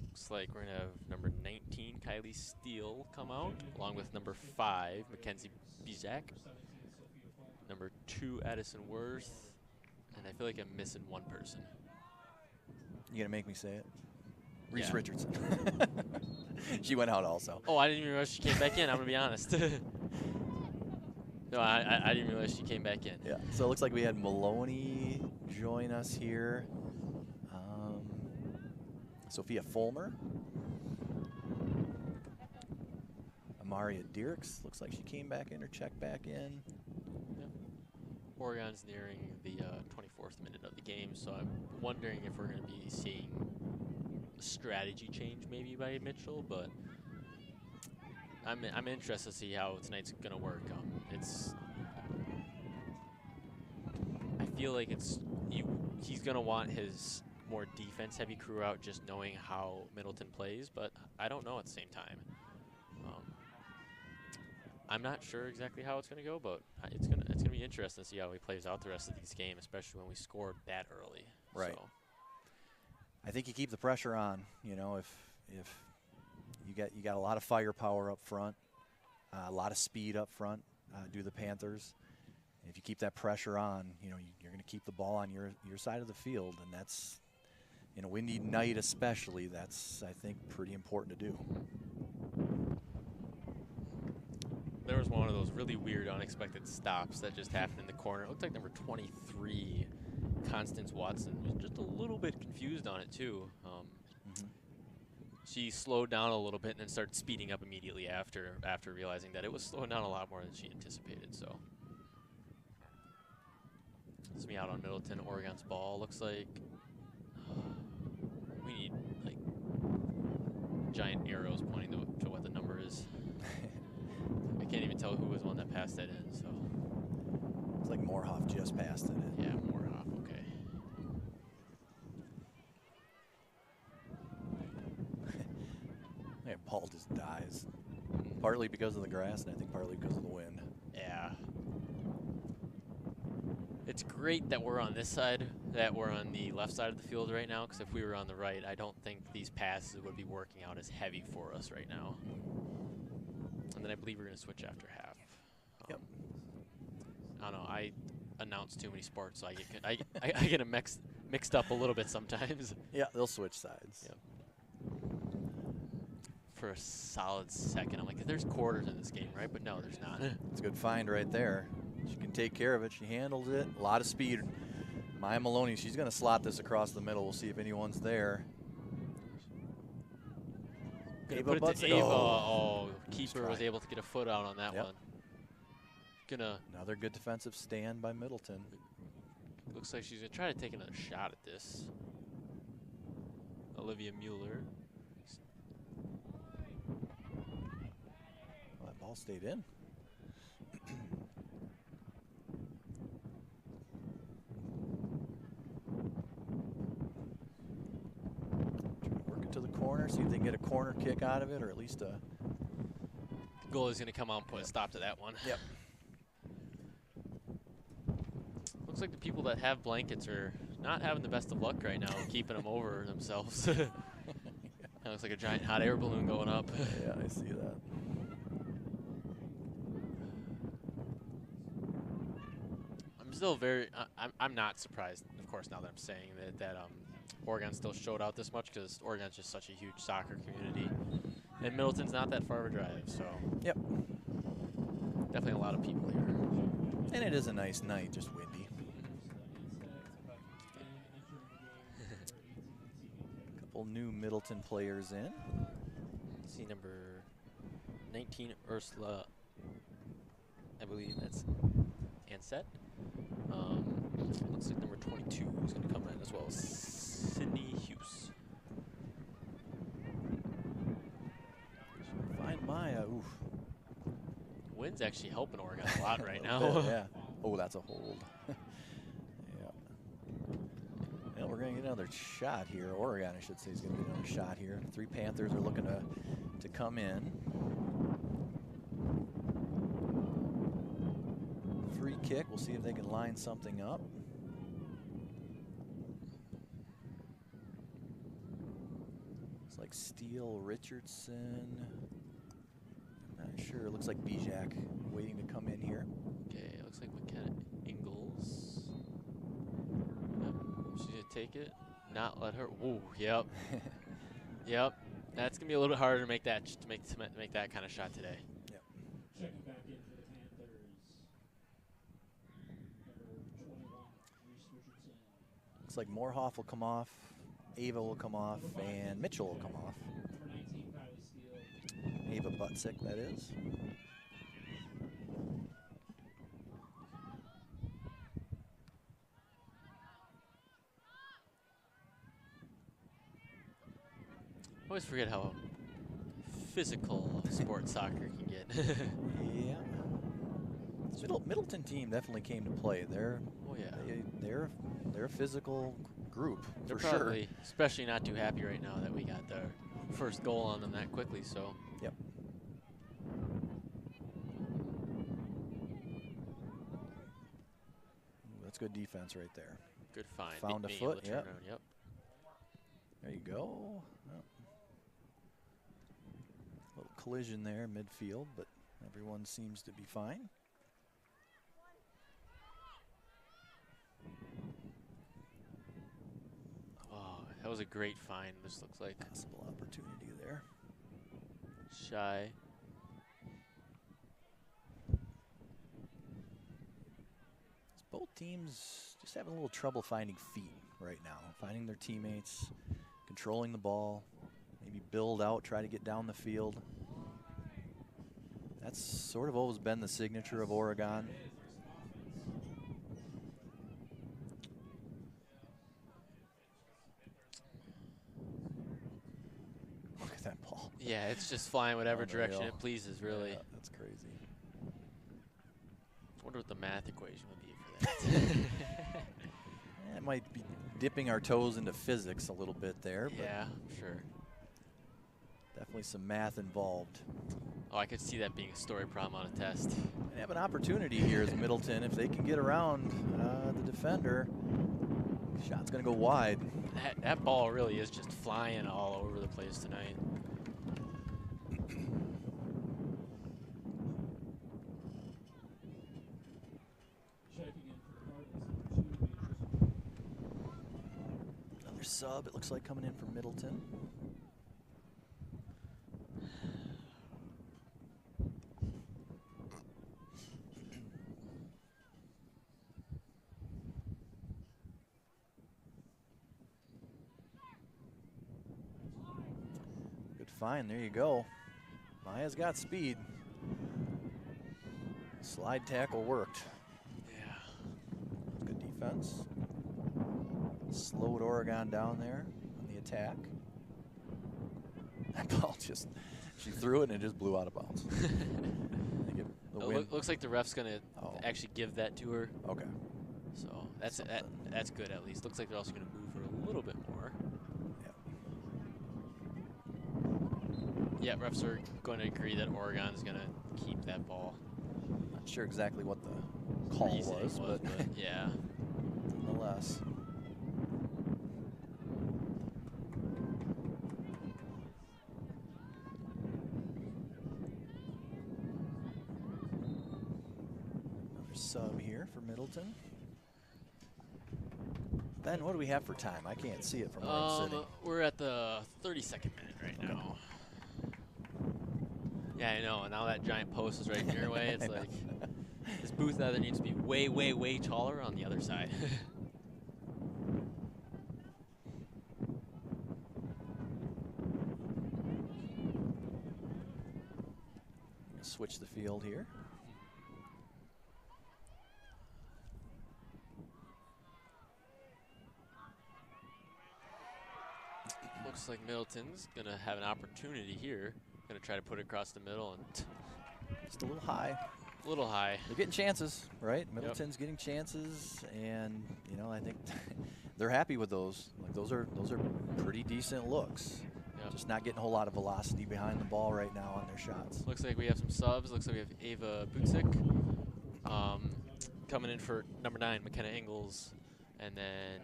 Speaker 1: Looks like we're going to have number 19, Kylie Steele, come out, along with number 5, Mackenzie Bizak, number 2, Addison Worth, and I feel like I'm missing one person.
Speaker 2: You going to make me say it? Reese Richardson. She went out also.
Speaker 1: Oh, I didn't even realize she came back in, I'm going to be honest. No, I didn't realize she came back in.
Speaker 2: Yeah, so it looks like we had Maloney join us here. Sophia Fulmer. Amaria Dierks, looks like she came back in or checked back in.
Speaker 1: Yeah. Oregon's nearing the 24th minute of the game, so I'm wondering if we're going to be seeing a strategy change maybe by Mitchell, but I'm interested to see how tonight's going to work. I feel like he's going to want his more defense-heavy crew out, just knowing how Middleton plays, but I don't know at the same time. I'm not sure exactly how it's going to go, but it's gonna be interesting to see how he plays out the rest of these games, especially when we scored that early.
Speaker 2: Right.
Speaker 1: So.
Speaker 2: I think you keep the pressure on. You know, if you got a lot of firepower up front, a lot of speed up front, do the Panthers. If you keep that pressure on, you know, you're going to keep the ball on your side of the field, and that's, in a windy night especially, that's, I think, pretty important to do.
Speaker 1: There was one of those really weird, unexpected stops that just happened in the corner. It looked like number 23, Constance Watson, was just a little bit confused on it, too. She slowed down a little bit and then started speeding up immediately after realizing that it was slowing down a lot more than she anticipated. So it's me out on Middleton. Oregon's ball. Looks like we need like giant arrows pointing to what the number is. I can't even tell who was the one that passed that in. So
Speaker 2: it's like Moorhoff just passed it in.
Speaker 1: Yeah, Moorhoff. Okay.
Speaker 2: That ball just dies. Partly because of the grass, and I think partly because of the wind.
Speaker 1: Yeah. It's great that we're on this side, that we're on the left side of the field right now, because if we were on the right, I don't think these passes would be working out as heavy for us right now. And then I believe we're going to switch after half.
Speaker 2: Yep.
Speaker 1: I don't know. I announce too many sports, so I get them mixed up a little bit sometimes.
Speaker 2: Yeah, they'll switch sides.
Speaker 1: Yep. For a solid second, I'm like, there's quarters in this game, right? But no, there's not.
Speaker 2: It's a good find right there. She can take care of it. She handles it. A lot of speed. Maya Maloney, she's going to slot this across the middle. We'll see if anyone's there.
Speaker 1: Ava Butts. Ava. Oh, keeper was able to get a foot out on that one.
Speaker 2: Another good defensive stand by Middleton.
Speaker 1: Looks like she's going to try to take another shot at this. Olivia Mueller.
Speaker 2: Well, that ball stayed in. Work it to the corner, see if they can get a corner kick out of it, or at least a...
Speaker 1: The goalie's going to come out and put a stop to that one.
Speaker 2: Yep.
Speaker 1: Looks like the people that have blankets are not having the best of luck right now, keeping them over themselves. That looks like a giant hot air balloon going up.
Speaker 2: Yeah, I see that.
Speaker 1: I'm still I'm not surprised, of course, now that I'm saying that Oregon still showed out this much, because Oregon's just such a huge soccer community. And Middleton's not that far of a drive, so.
Speaker 2: Yep.
Speaker 1: Definitely a lot of people here.
Speaker 2: And it is a nice night, just windy. Couple new Middleton players in.
Speaker 1: Let's see, number 19, Ursula, I believe that's Ansett. Looks like number 22 is going to come in as well, Sydney Hughes.
Speaker 2: Find Maya, oof.
Speaker 1: Wind's actually helping Oregon a lot right now.
Speaker 2: Yeah. Oh, that's a hold. Yeah. Well, we're going to get another shot here. Oregon, I should say, is going to get another shot here. 3 Panthers are looking to come in. Free kick. We'll see if they can line something up. It's like Steele Richardson. Not sure. It looks like Bijak waiting to come in here.
Speaker 1: Okay, it looks like McKenna Ingalls. Yep, she's gonna take it. Not let her. Ooh, yep, yep. That's gonna be a little bit harder to make that make that kind of shot today.
Speaker 2: Yep.
Speaker 3: Checking back in for the Panthers. Number 21, Reese Richardson.
Speaker 2: Looks like Moorhoff will come off, Ava will come off, and Mitchell will come off.
Speaker 3: Number 19, Kylie Steele.
Speaker 2: Ava Buttsick, that is.
Speaker 1: I always forget how physical sports soccer can get.
Speaker 2: Yeah. This Middleton team definitely came to play. They're a physical group.
Speaker 1: They're
Speaker 2: for
Speaker 1: probably,
Speaker 2: sure.
Speaker 1: especially not too happy right now that we got the first goal on them that quickly. So.
Speaker 2: Yep. Ooh, that's good defense right there.
Speaker 1: Good find.
Speaker 2: Found a
Speaker 1: Being able
Speaker 2: foot,
Speaker 1: to turn
Speaker 2: yep.
Speaker 1: around, yep.
Speaker 2: There you go. Oh. Little collision there midfield, but everyone seems to be fine.
Speaker 1: Oh, that was a great find. This looks like
Speaker 2: Possible opportunity there.
Speaker 1: Shy.
Speaker 2: Both teams just having a little trouble finding feet right now, finding their teammates, controlling the ball, maybe build out, try to get down the field. That's sort of always been the signature of Oregon. Look at that ball.
Speaker 1: Yeah, it's just flying whatever direction
Speaker 2: Unreal.
Speaker 1: it pleases, really.
Speaker 2: Yeah, that's crazy.
Speaker 1: I wonder what the math equation would be for that.
Speaker 2: Yeah, it might be dipping our toes into physics a little bit there, but
Speaker 1: Yeah, sure.
Speaker 2: Definitely some math involved.
Speaker 1: Oh, I could see that being a story problem on a test.
Speaker 2: They have an opportunity here as Middleton. If they can get around the defender, shot's going to go wide.
Speaker 1: That ball really is just flying all over the place tonight.
Speaker 2: Another sub, it looks like, coming in from Middleton. Fine, there you go. Maya's got speed. Slide tackle worked.
Speaker 1: Yeah.
Speaker 2: Good defense. Slowed Oregon down there on the attack. That ball just, she threw it and it just blew out of bounds.
Speaker 1: Looks like the ref's going to actually give that to her.
Speaker 2: Okay.
Speaker 1: So that's good at least. Looks like they're also going to move her a little bit more. Yeah, refs are going to agree that Oregon is going to keep that ball.
Speaker 2: Not sure exactly what the call was, but
Speaker 1: yeah.
Speaker 2: Nonetheless. Another sub here for Middleton. Ben, what do we have for time? I can't see it from where I'm sitting.
Speaker 1: We're at the 32nd minute right now. Yeah, I know. And now that giant post is right in your way. It's like this booth either needs to be way, way, way taller on the other side.
Speaker 2: Switch the field here.
Speaker 1: Looks like Middleton's going to have an opportunity here. Going to try to put it across the middle and
Speaker 2: just a little high.
Speaker 1: A little high.
Speaker 2: They're getting chances, right? Middleton's getting chances, and you know, I think they're happy with those. Like those are pretty decent looks. Yep. Just not getting a whole lot of velocity behind the ball right now on their shots.
Speaker 1: Looks like we have some subs. Looks like we have Ava Butsick coming in for number 9, McKenna Ingles, and then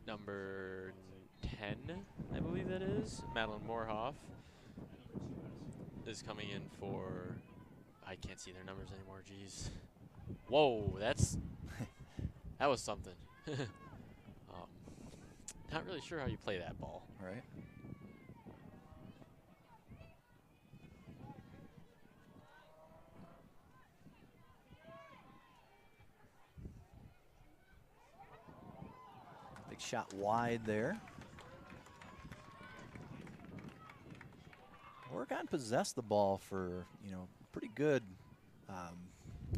Speaker 1: number 10, I believe that is, Madeline Moorhoff, is coming in for, I can't see their numbers anymore, geez. Whoa, that was something. Not really sure how you play that ball.
Speaker 2: Right. Big shot wide there. Oregon possessed the ball for, you know, pretty good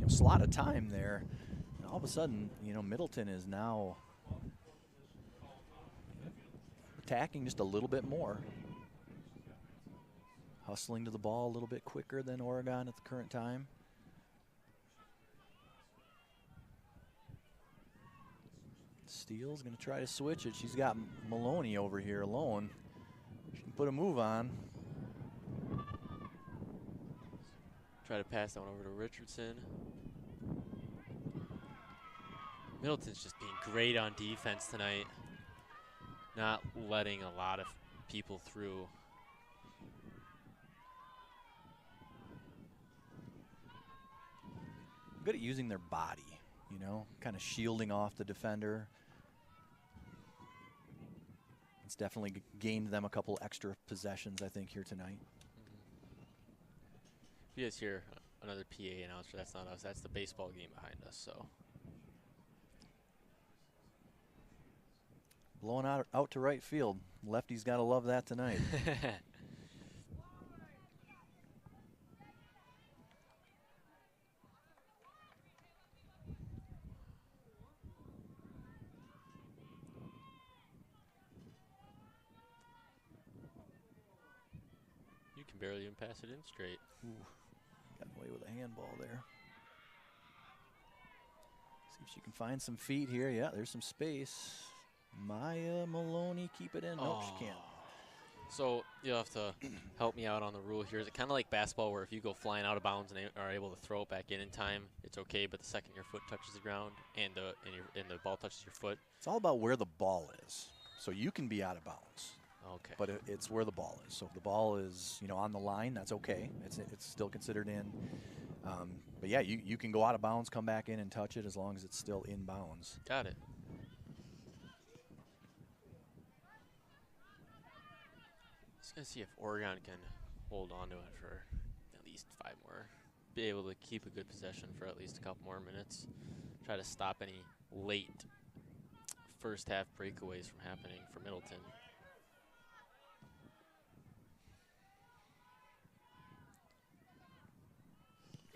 Speaker 2: slot of time there. And all of a sudden, you know, Middleton is now attacking just a little bit more. Hustling to the ball a little bit quicker than Oregon at the current time. Steele's going to try to switch it. She's got Maloney over here alone. She can put a move on.
Speaker 1: Try to pass that one over to Richardson. Middleton's just being great on defense tonight. Not letting a lot of people through.
Speaker 2: Good at using their body, you know, kind of shielding off the defender. It's definitely gained them a couple extra possessions, I think, here tonight.
Speaker 1: If you guys hear another PA announcer, that's not us. That's the baseball game behind us. So
Speaker 2: blowing out to right field. Lefty's got to love that tonight.
Speaker 1: You can barely even pass it in straight.
Speaker 2: Ooh, got away with a handball there. See if she can find some feet here. Yeah, there's some space. Maya Maloney, keep it in. Nope, she can't.
Speaker 1: So you'll have to help me out on the rule here. Is it kind of like basketball where if you go flying out of bounds and are able to throw it back in time, it's okay, but the second your foot touches the ground and the ball touches your foot?
Speaker 2: It's all about where the ball is. So you can be out of bounds.
Speaker 1: Okay.
Speaker 2: But it's where the ball is. So if the ball is, on the line, that's okay. It's still considered in. But yeah, you can go out of bounds, come back in and touch it as long as it's still in bounds.
Speaker 1: Got it. Just gonna see if Oregon can hold on to it for at least 5 more. Be able to keep a good possession for at least a couple more minutes. Try to stop any late first half breakaways from happening for Middleton.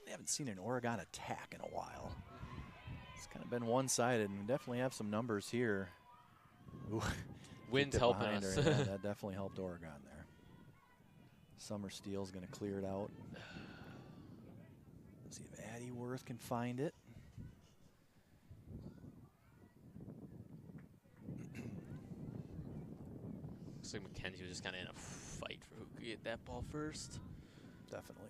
Speaker 2: We haven't seen an Oregon attack in a while. It's kind of been one-sided, and we definitely have some numbers here. Ooh,
Speaker 1: Wind's helping us.
Speaker 2: Yeah, that definitely helped Oregon there. Summer Steele's going to clear it out. Let's see if Addie Worth can find it.
Speaker 1: Looks like McKenzie was just kind of in a fight for who could get that ball first.
Speaker 2: Definitely.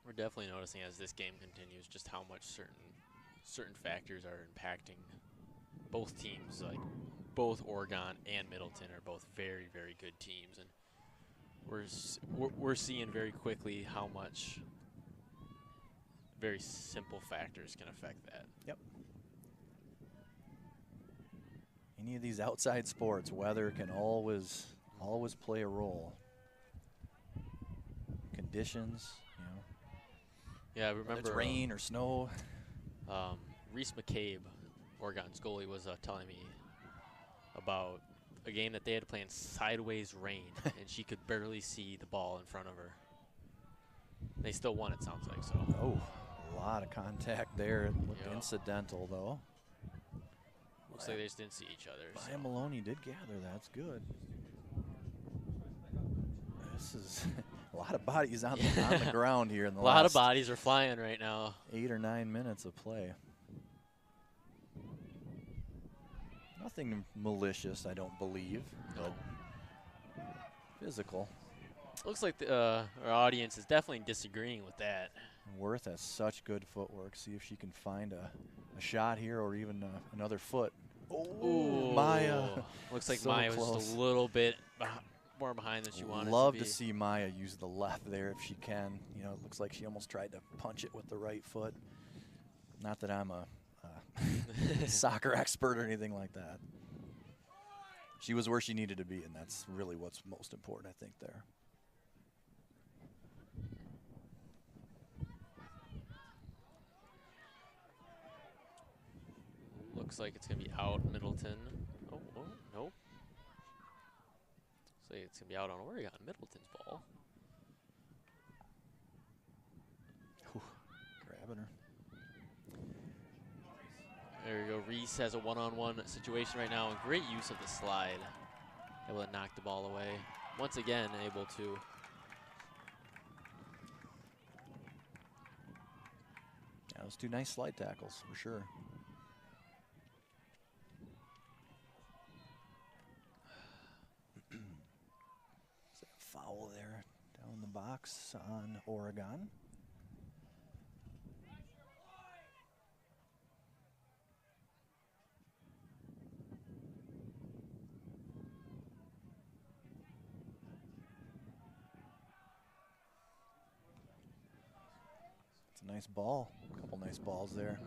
Speaker 1: We're definitely noticing as this game continues just how much certain factors are impacting both teams. Like both Oregon and Middleton are both very, very good teams, and we're seeing very quickly how much very simple factors can affect that.
Speaker 2: Yep. Any of these outside sports, weather can always play a role. Conditions,
Speaker 1: Yeah, I
Speaker 2: whether
Speaker 1: remember
Speaker 2: it's rain or snow.
Speaker 1: Reese McCabe, Oregon's goalie, was telling me about a game that they had to play in sideways rain, and she could barely see the ball in front of her. They still won, it sounds like. So.
Speaker 2: Oh, a lot of contact there. It looked incidental, though.
Speaker 1: Looks like they just didn't see each other.
Speaker 2: Maya Maloney did gather. That's good. This is a lot of bodies on the ground here in the
Speaker 1: last. A lot of bodies are flying right now.
Speaker 2: 8 or 9 minutes of play. Nothing malicious, I don't believe.
Speaker 1: No.
Speaker 2: But physical.
Speaker 1: Looks like our audience is definitely disagreeing with that.
Speaker 2: Worth has such good footwork. See if she can find a shot here or even another foot.
Speaker 1: Oh,
Speaker 2: Maya.
Speaker 1: Looks like
Speaker 2: So
Speaker 1: Maya was
Speaker 2: close.
Speaker 1: just a little bit more behind than she wanted
Speaker 2: Love
Speaker 1: to be.
Speaker 2: to see Maya use the left there if she can. It looks like she almost tried to punch it with the right foot. Not that I'm a soccer expert or anything like that. She was where she needed to be, and that's really what's most important, I think, there.
Speaker 1: Looks like it's going to be out Middleton. Oh, nope. Looks like it's going to be out on Oregon. Middleton's ball.
Speaker 2: Whew, grabbing her.
Speaker 1: There we go. Reese has a one-on-one situation right now, and great use of the slide. Able to knock the ball away. Once again, able to.
Speaker 2: Yeah, those 2 nice slide tackles, for sure. Foul there down in the box on Oregon. It's a nice ball. A couple nice balls there.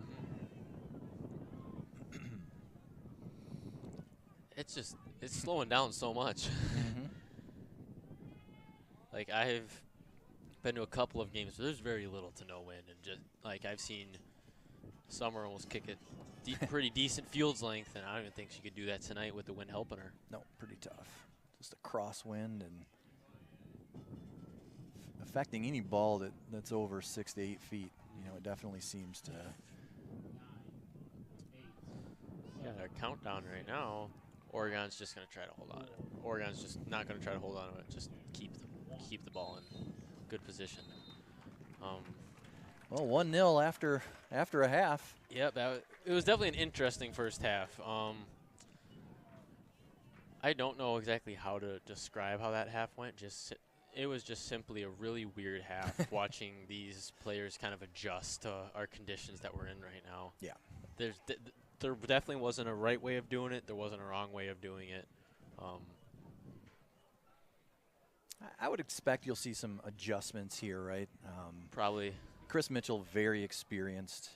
Speaker 1: It's slowing down so much. Like, I've been to a couple of games where there's very little to no wind, and just like I've seen Summer almost kick it pretty decent field's length, and I don't even think she could do that tonight with the wind helping her.
Speaker 2: No, pretty tough. Just a crosswind and affecting any ball that's over 6 to 8 feet. It definitely seems to.
Speaker 1: Yeah, our countdown right now. Oregon's just going to try to hold on to it. Oregon's just not going to try to hold on to it. Just keep the ball in good position.
Speaker 2: Well, 1-0 after a half.
Speaker 1: Yep, it was definitely an interesting first half. I don't know exactly how to describe how that half went. It was just simply a really weird half watching these players kind of adjust to our conditions that we're in right now.
Speaker 2: Yeah.
Speaker 1: There definitely wasn't a right way of doing it. There wasn't a wrong way of doing it.
Speaker 2: I would expect you'll see some adjustments here, right?
Speaker 1: Probably.
Speaker 2: Chris Mitchell, very experienced,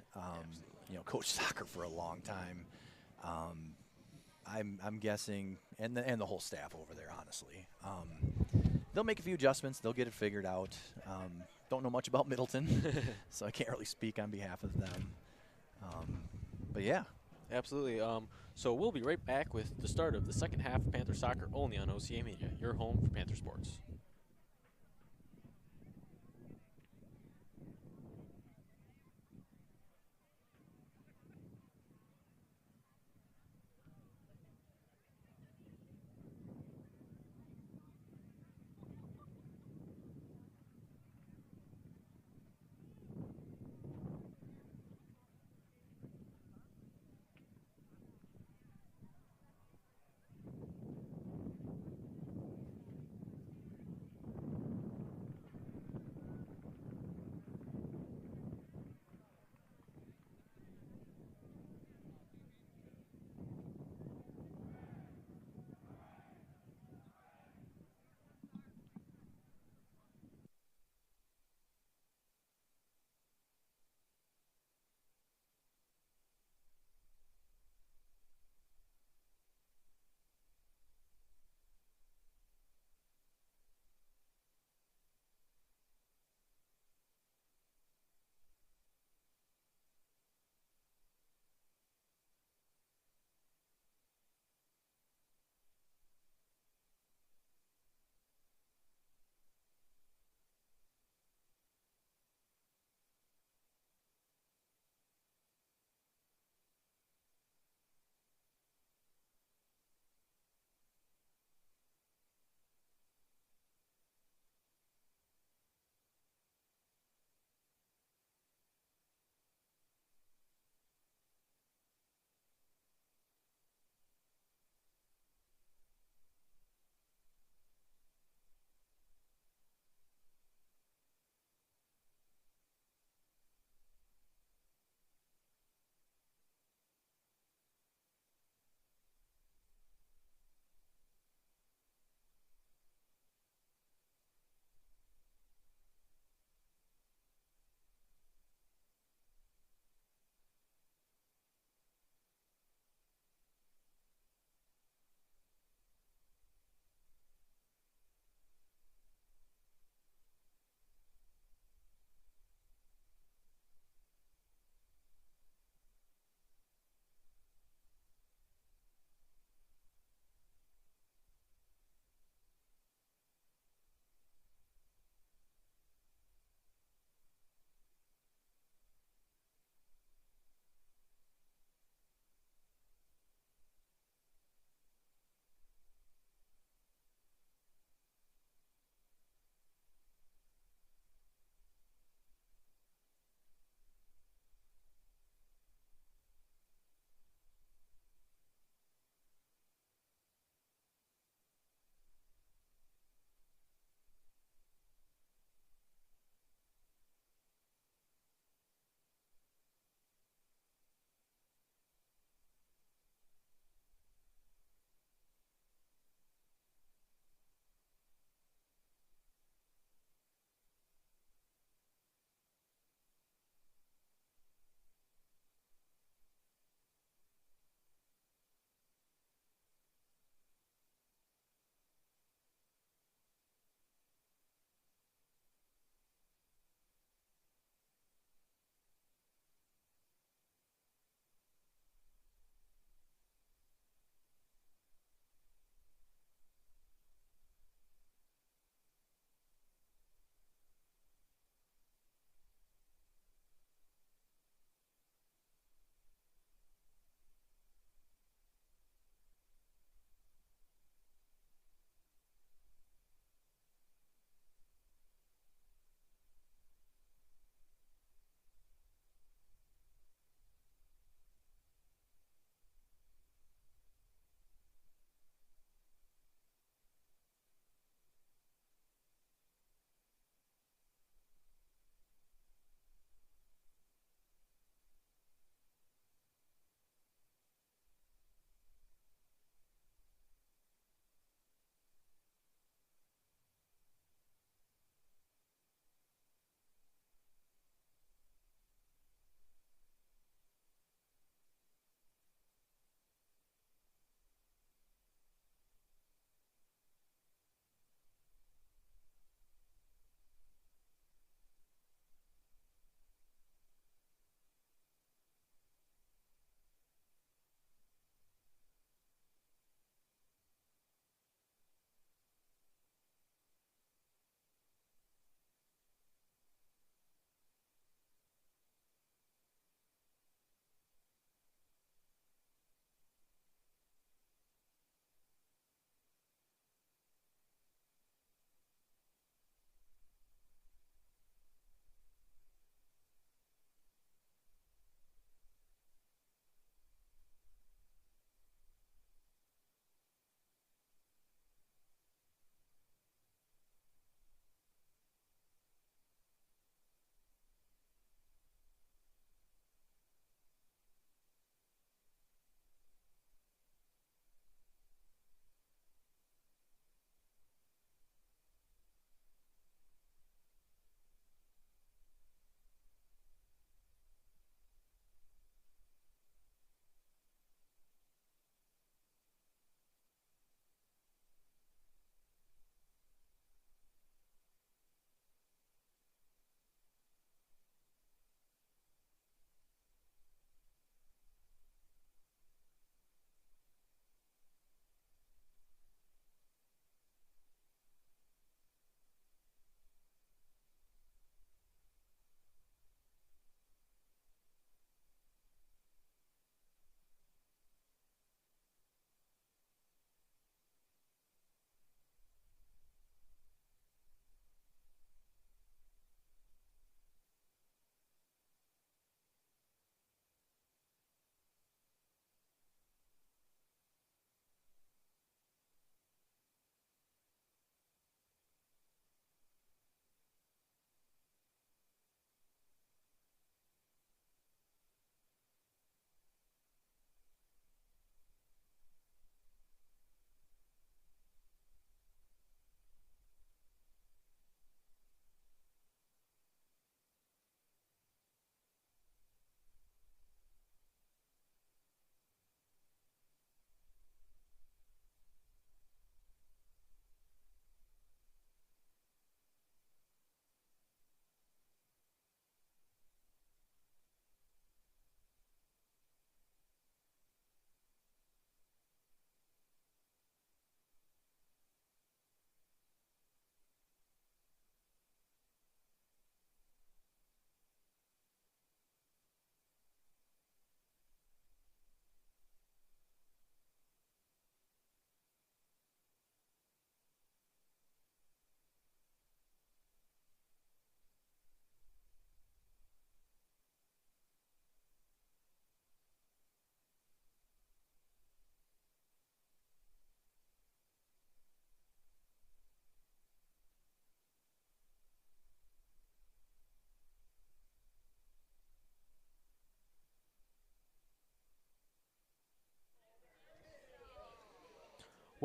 Speaker 2: coached soccer for a long time. I'm guessing, and the whole staff over there, honestly. They'll make a few adjustments. They'll get it figured out. Don't know much about Middleton, so I can't really speak on behalf of them. But yeah.
Speaker 1: Absolutely. So we'll be right back with the start of the second half of Panther Soccer only on OCA Media, your home for Panther Sports.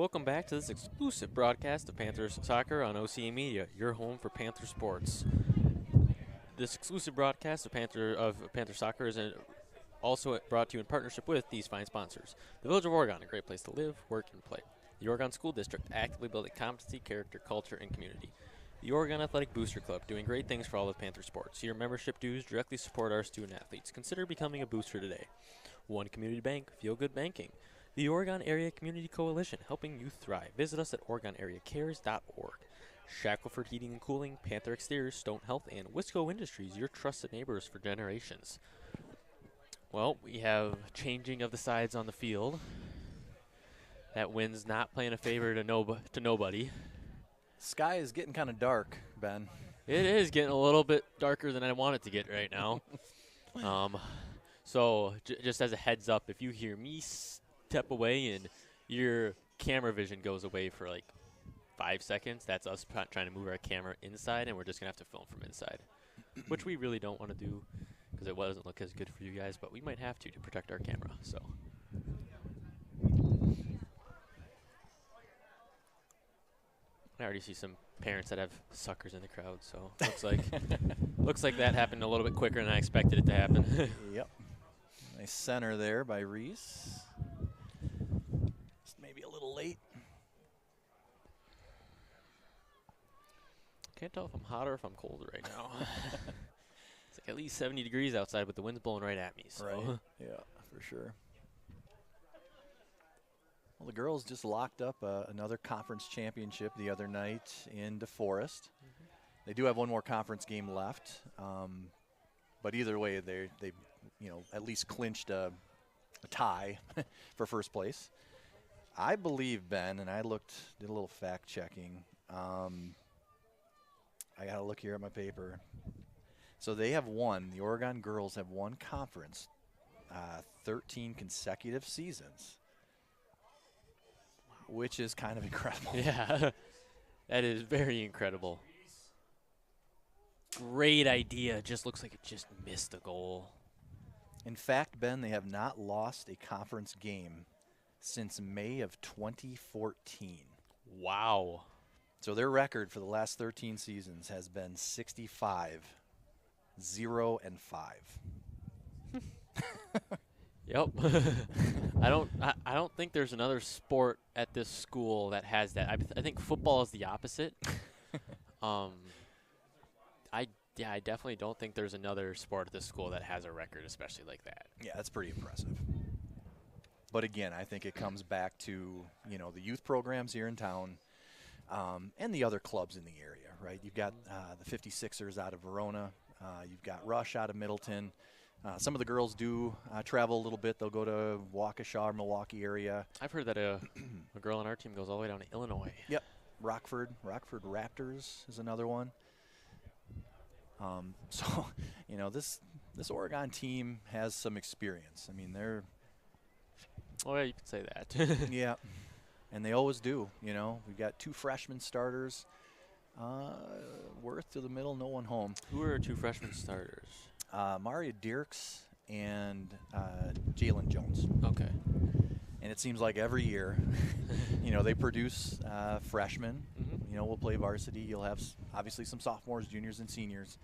Speaker 1: Welcome back to this exclusive broadcast of Panthers Soccer on OCA Media, your home for Panther sports. This exclusive broadcast of Panther Soccer is also brought to you in partnership with these fine sponsors. The Village of Oregon, a great place to live, work, and play. The Oregon School District, actively building competency, character, culture, and community. The Oregon Athletic Booster Club, doing great things for all of Panther sports. Your membership dues directly support our student athletes. Consider becoming a booster today. One Community Bank, Feel Good Banking. The Oregon Area Community Coalition, helping youth thrive. Visit us at OregonAreaCares.org. Shackelford Heating and Cooling, Panther Exteriors, Stone Health, and Wisco Industries, your trusted neighbors for generations. Well, we have changing of the sides on the field. That wind's not playing a favor to nobody.
Speaker 2: Sky is getting kind of dark, Ben.
Speaker 1: It is getting a little bit darker than I want it to get right now. So just as a heads up, if you hear me step away and your camera vision goes away for like 5 seconds, that's us trying to move our camera inside, and we're just going to have to film from inside, which we really don't want to do because it doesn't look as good for you guys, but we might have to protect our camera. So I already see some parents that have suckers in the crowd, so looks like that happened a little bit quicker than I expected it to happen.
Speaker 2: Yep. Nice center there by Reese. Just maybe a little late.
Speaker 1: Can't tell if I'm hot or if I'm cold right now. It's like at least 70 degrees outside, but the wind's blowing right at me. So.
Speaker 2: Right. Yeah, for sure. Well, the girls just locked up another conference championship the other night in DeForest. Mm-hmm. They do have one more conference game left, but either way, they at least clinched a tie for first place. I believe, Ben, and I did a little fact checking. I got to look here at my paper. So they have won, the Oregon girls have won conference 13 consecutive seasons, which is kind of incredible.
Speaker 1: Yeah, that is very incredible. Great idea. Just looks like it just missed a goal.
Speaker 2: In fact, Ben, they have not lost a conference game since May of 2014.
Speaker 1: Wow. So
Speaker 2: their record for the last 13 seasons has been 65-0-5.
Speaker 1: Yep. I don't think there's another sport at this school that has that. I think football is the opposite. I definitely don't think there's another sport at this school that has a record especially like that.
Speaker 2: Yeah, that's pretty impressive. But again, I think it comes back to, the youth programs here in town, and the other clubs in the area, right? You've got the 56ers out of Verona. You've got Rush out of Middleton. Some of the girls do travel a little bit. They'll go to Waukesha or Milwaukee area.
Speaker 1: I've heard that a girl on our team goes all the way down to Illinois.
Speaker 2: Yep. Rockford Raptors is another one. So, this Oregon team has some experience. I mean, they're...
Speaker 1: Oh, yeah, you could say that.
Speaker 2: Yeah. And they always do, We've got 2 freshman starters. Worth to the middle, no one home.
Speaker 1: Who are our 2 freshman starters?
Speaker 2: Maria Dirks and Jalen Jones.
Speaker 1: Okay.
Speaker 2: And it seems like every year, they produce freshmen.
Speaker 1: Mm-hmm.
Speaker 2: We'll play varsity. You'll have obviously some sophomores, juniors, and seniors.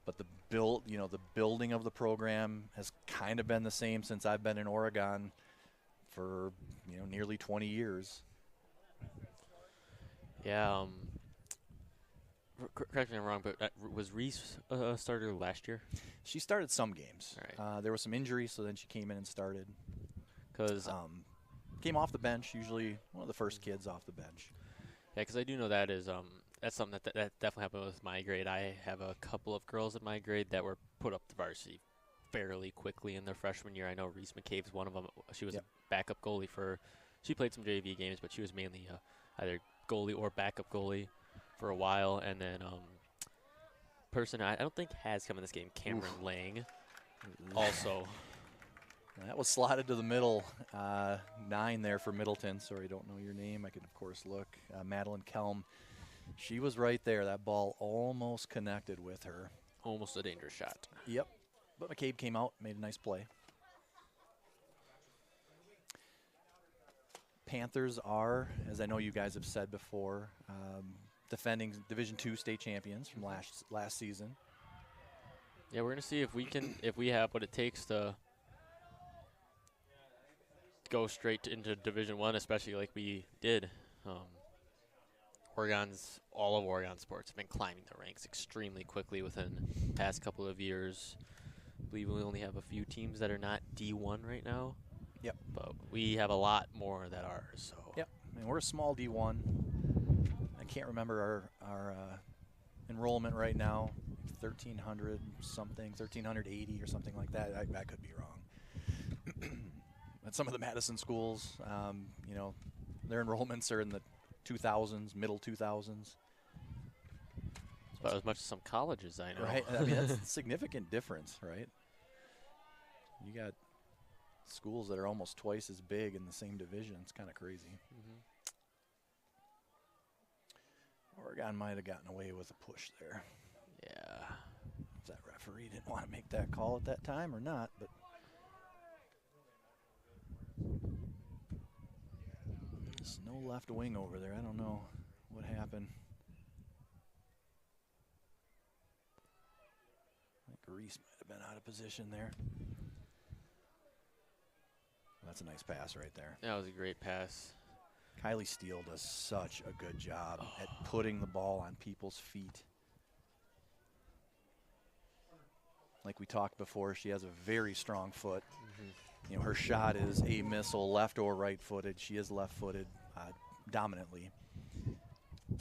Speaker 2: But the building of the program has kind of been the same since I've been in Oregon for nearly 20 years.
Speaker 1: Yeah. Correct me if I'm wrong, but was Reese a starter last year?
Speaker 2: She started some games.
Speaker 1: Right.
Speaker 2: There was some injuries, so then she came in and started.
Speaker 1: Because
Speaker 2: came off the bench, usually one of the first kids off the bench.
Speaker 1: Yeah, because I do know that is that's something that definitely happened with my grade. I have a couple of girls in my grade that were put up to varsity fairly quickly in their freshman year. I know Reese McCabe's one of them. She was a backup goalie she played some JV games, but she was mainly either goalie or backup goalie for a while. And then person I don't think has come in this game, Cameron Lang, also.
Speaker 2: That was slotted to the middle, 9 there for Middleton. Sorry, don't know your name. I can, of course, look. Madeline Kelm. She was right there. That ball almost connected with her.
Speaker 1: Almost a dangerous shot.
Speaker 2: Yep. But McCabe came out, made a nice play. Panthers are, as I know you guys have said before, defending Division II state champions from last season.
Speaker 1: Yeah, we're gonna see if we have what it takes to go straight into Division I, especially like we did. All of Oregon sports have been climbing the ranks extremely quickly within the past couple of years. I believe we only have a few teams that are not D1 right now.
Speaker 2: Yep.
Speaker 1: But we have a lot more that are. So.
Speaker 2: Yep. And we're a small D1. I can't remember our enrollment right now. 1,300 something, 1,380 or something like that. I could be wrong. But some of the Madison schools, you know, their enrollments are in the 2000s, middle 2000s.
Speaker 1: It's about as much as some colleges I know.
Speaker 2: Right. I mean, that's a significant difference, right? You got schools that are almost twice as big in the same division. It's kind of crazy. Oregon might have gotten away with a push there.
Speaker 1: Yeah.
Speaker 2: If that referee didn't want to make that call at that time or not, but there's no left wing over there. I don't know what happened. I think Reese might have been out of position there. That's a nice pass right there.
Speaker 1: That was a great pass.
Speaker 2: Kylie Steele does such a good job at putting the ball on people's feet. Like we talked before, she has a very strong foot. You know, her shot is a missile, left or right-footed. She is left-footed dominantly,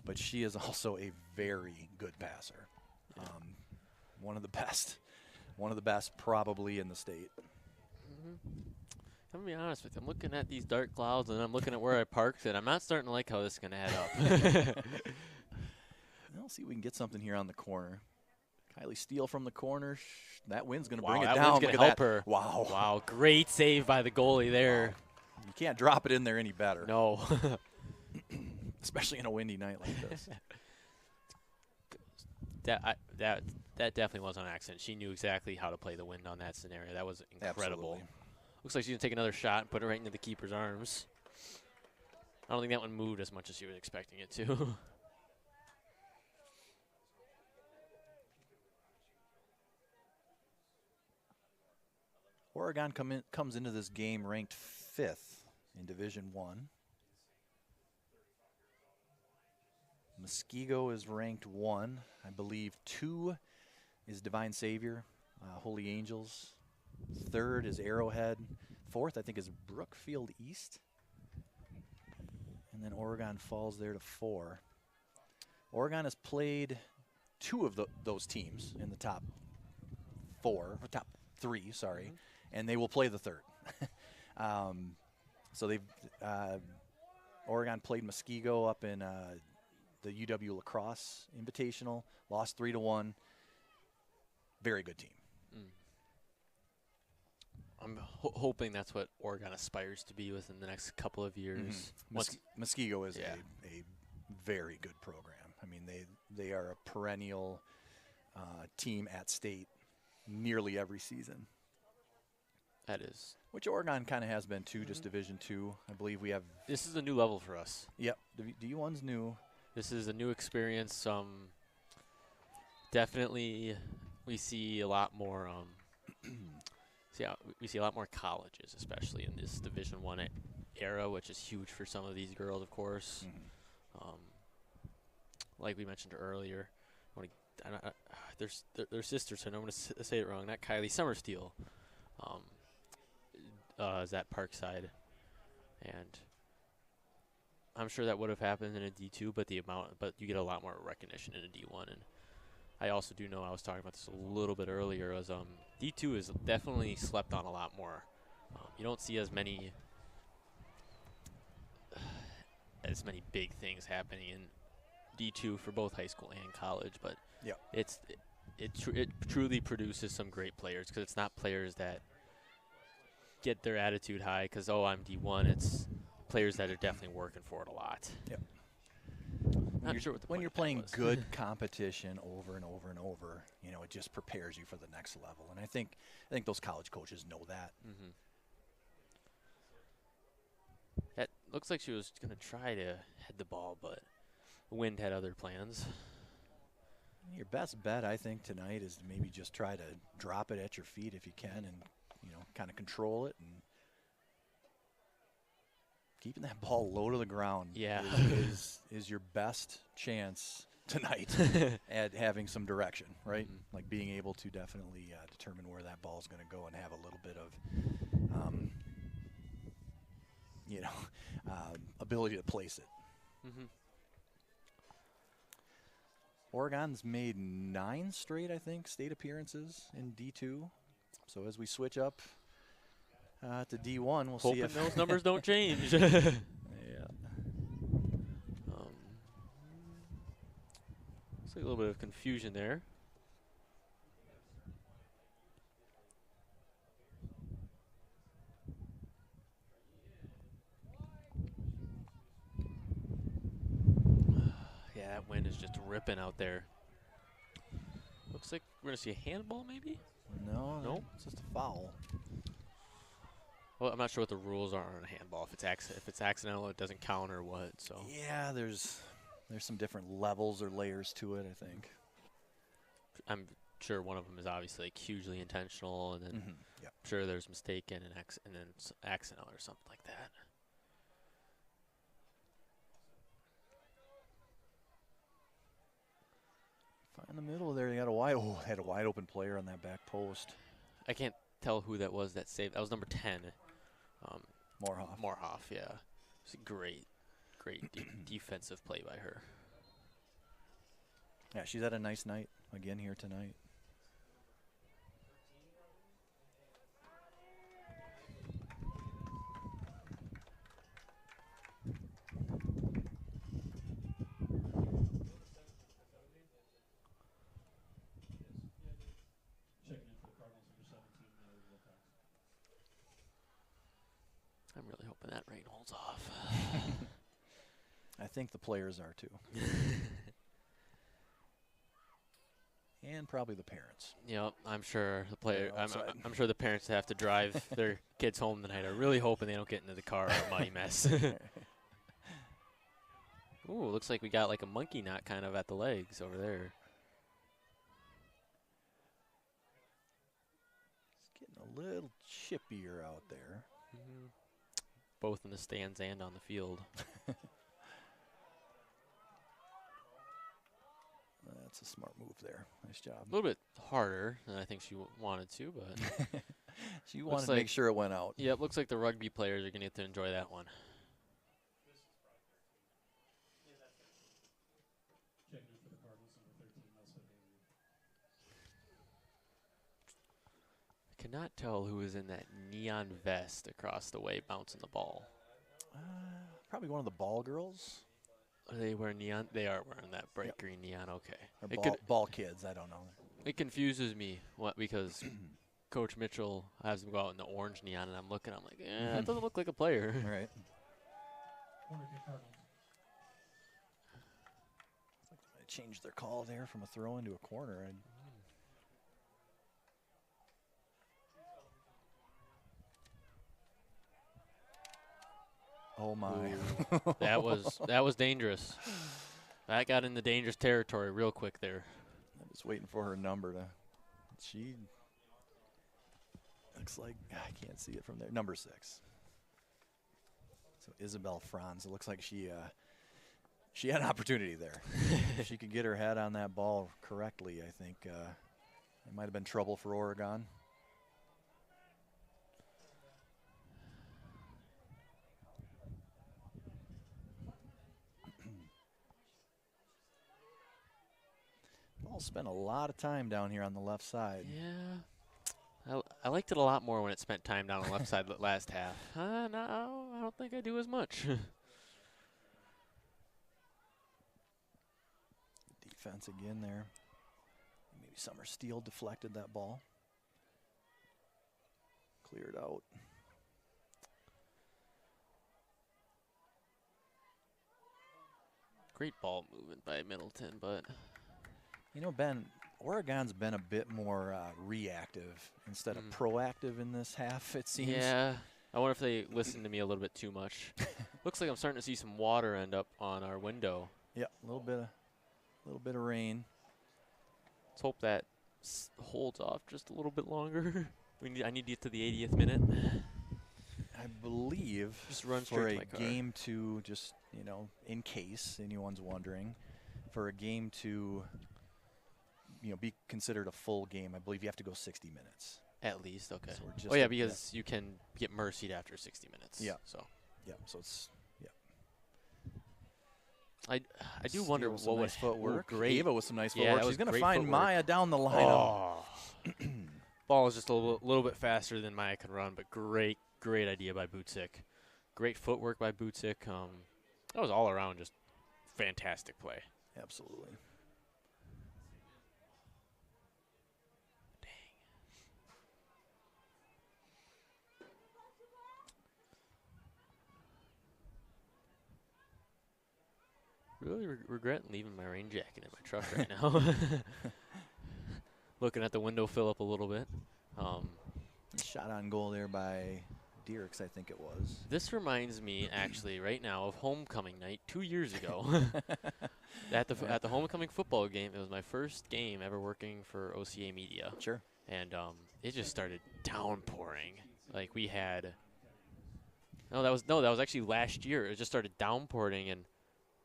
Speaker 2: but she is also a very good passer. One of the best probably in the state.
Speaker 1: I'm going to be honest with you. I'm looking at these dark clouds, and I'm looking at where I parked, and I'm not starting to like how this is going to add up.
Speaker 2: We'll see if we can get something here on the corner. Kylie Steele from the corner. That wind's going to
Speaker 1: Wow,
Speaker 2: bring it
Speaker 1: that
Speaker 2: down.
Speaker 1: wind's
Speaker 2: Look
Speaker 1: gonna
Speaker 2: at
Speaker 1: help
Speaker 2: that.
Speaker 1: her.
Speaker 2: Wow.
Speaker 1: Wow, great save by the goalie there.
Speaker 2: Wow. You can't drop it in there any better.
Speaker 1: No.
Speaker 2: Especially in a windy night like this.
Speaker 1: That definitely wasn't an accident. She knew exactly how to play the wind on that scenario. That was incredible.
Speaker 2: Absolutely.
Speaker 1: Looks like she's going to take another shot and put it right into the keeper's arms. I don't think that one moved as much as she was expecting it to.
Speaker 2: Oregon comes into this game ranked 5th in Division I. Muskego is ranked 1. I believe 2 is Divine Savior, Holy Angels. 3rd is Arrowhead. 4th, I think, is Brookfield East. And then Oregon falls there to 4. Oregon has played 2 of those teams in the top 3, sorry, and they will play the 3rd. So they've Oregon played Muskego up in the UW Lacrosse Invitational, lost 3-1. Very good team.
Speaker 1: I'm hoping that's what Oregon aspires to be within the next couple of years.
Speaker 2: Muskego is a very good program. I mean, they are a perennial team at state nearly every season.
Speaker 1: That is.
Speaker 2: Which Oregon kind of has been too, just Division II. I believe we have.
Speaker 1: This is a new level for us.
Speaker 2: Yep, D1's new.
Speaker 1: This is a new experience. Definitely, we see a lot more. We see a lot more colleges, especially in this Division I era, which is huge for some of these girls, of course. Like we mentioned earlier, they're sisters, so I don't want to say it wrong. Not Kylie Summersteel. Is at Parkside, and I'm sure that would have happened in a D2, but you get a lot more recognition in a D1. And I also do know, I was talking about this a little bit earlier, as D2 is definitely slept on a lot more. You don't see as many big things happening in D2 for both high school and college, but it truly produces some great players, because it's not players that get their attitude high because, I'm D1. It's players that are definitely working for it a lot.
Speaker 2: Yep.
Speaker 1: Not sure what the
Speaker 2: when
Speaker 1: point
Speaker 2: you're
Speaker 1: of that
Speaker 2: playing
Speaker 1: was.
Speaker 2: good competition over and over and over, it just prepares you for the next level. And I think those college coaches know that.
Speaker 1: Looks like she was going to try to head the ball, but the wind had other plans.
Speaker 2: Your best bet, I think, tonight is to maybe just try to drop it at your feet if you can and, you know, kind of control it. And keeping that ball low to the ground is your best chance tonight at having some direction, right?
Speaker 1: Mm-hmm.
Speaker 2: Like being able to definitely determine where that ball is going to go and have a little bit of, ability to place it.
Speaker 1: Mm-hmm.
Speaker 2: Oregon's made 9 straight, I think, state appearances in D2. So as we switch up to D1, we'll see if
Speaker 1: those numbers don't change.
Speaker 2: Yeah.
Speaker 1: Looks like a little bit of confusion there. Yeah, that wind is just ripping out there. Looks like we're going to see a handball maybe?
Speaker 2: No,
Speaker 1: Nope.
Speaker 2: it's just a foul.
Speaker 1: Well, I'm not sure what the rules are on a handball. If it's accidental, it doesn't count or what. So
Speaker 2: Yeah, there's some different levels or layers to it, I think.
Speaker 1: I'm sure one of them is obviously like hugely intentional, and then
Speaker 2: Yep.
Speaker 1: I'm sure there's mistaken and then it's accidental or something like that.
Speaker 2: In the middle there, they got had a wide open player on that back post.
Speaker 1: I can't tell who that was that saved. That was number 10.
Speaker 2: Morhoff.
Speaker 1: Yeah. It's a great defensive play by her.
Speaker 2: Yeah, she's had a nice night again here tonight.
Speaker 3: Checking in for the Cardinals under 17, Natalie Wilcox.
Speaker 1: I'm really hoping that rain holds off.
Speaker 2: I think the players are too. And probably the parents.
Speaker 1: Yep, I'm sure the player.
Speaker 2: They're outside.
Speaker 1: I'm sure the parents that have to drive their kids home tonight are really hoping they don't get into the car or a muddy mess. Ooh, looks like we got like a monkey knot kind of at the legs over there.
Speaker 2: It's getting a little chippier out there.
Speaker 1: Both in the stands and on the field.
Speaker 2: That's a smart move there. Nice job.
Speaker 1: A little bit harder than I think she wanted to, but
Speaker 2: She wanted to make sure it went out.
Speaker 1: yeah, it looks like the rugby players are going to get to enjoy that one.
Speaker 3: Checking in for the Cardinals under 13, Melissa Haley.
Speaker 1: I cannot tell who is in that neon vest across the way bouncing the ball.
Speaker 2: Probably one of the ball girls.
Speaker 1: Are they wearing neon? They are wearing that bright green neon. Okay.
Speaker 2: Or
Speaker 1: It
Speaker 2: ball kids, I don't know.
Speaker 1: It confuses me because Coach Mitchell has them go out in the orange neon, and I'm looking. I'm like, that doesn't look like a player.
Speaker 2: All right.
Speaker 3: Corner kick Cardinals.
Speaker 2: They changed their call there from a throw into a corner. And oh my.
Speaker 1: That was dangerous. That got into dangerous territory real quick there.
Speaker 2: I'm just waiting for her number to. She looks like I can't see it from there. Number 6. So Isabel Franz. It looks like she had an opportunity there. If she could get her head on that ball correctly, I think it might have been trouble for Oregon. Ball spent a lot of time down here on the left side.
Speaker 1: Yeah. I liked it a lot more when it spent time down on the left side the last half. No, I don't think I do as much.
Speaker 2: Defense again there. Maybe Summer Steele deflected that ball. Cleared out.
Speaker 1: Great ball movement by Middleton, but
Speaker 2: You know, Ben, Oregon's been a bit more reactive instead of proactive in this half, it seems.
Speaker 1: yeah, I wonder if they listen to me a little bit too much. Looks like I'm starting to see some water end up on our window.
Speaker 2: Yep, a little bit of rain.
Speaker 1: Let's hope that holds off just a little bit longer. I need to get to the 80th minute.
Speaker 2: I believe
Speaker 1: just run
Speaker 2: for
Speaker 1: straight
Speaker 2: a
Speaker 1: to my car.
Speaker 2: game to just, in case anyone's wondering, for a game to, be considered a full game, I believe you have to go 60 minutes.
Speaker 1: At least, okay.
Speaker 2: So we're just
Speaker 1: oh, yeah, because you can get mercied after 60 minutes.
Speaker 2: Yeah.
Speaker 1: So.
Speaker 2: Yeah, so it's,
Speaker 1: I do wonder what
Speaker 2: nice footwork.
Speaker 1: Great.
Speaker 2: Ava with some nice
Speaker 1: Yeah,
Speaker 2: footwork.
Speaker 1: that was
Speaker 2: She's going to
Speaker 1: great
Speaker 2: find
Speaker 1: footwork.
Speaker 2: Maya down the line.
Speaker 1: Oh. Ball is just a little bit faster than Maya can run, but great idea by Bootsick. Great footwork by Bootsick. That was all around just fantastic play.
Speaker 2: Absolutely.
Speaker 1: Really regret leaving my rain jacket in my truck right now. Looking at the window fill up a little bit.
Speaker 2: Shot on goal there by Dierks, I think it was.
Speaker 1: This reminds me, actually, right now of homecoming night 2 years ago. At the homecoming football game, it was my first game ever working for OCA Media.
Speaker 2: Sure.
Speaker 1: And it just started downpouring. Like we had. That was actually last year. It just started downpouring, and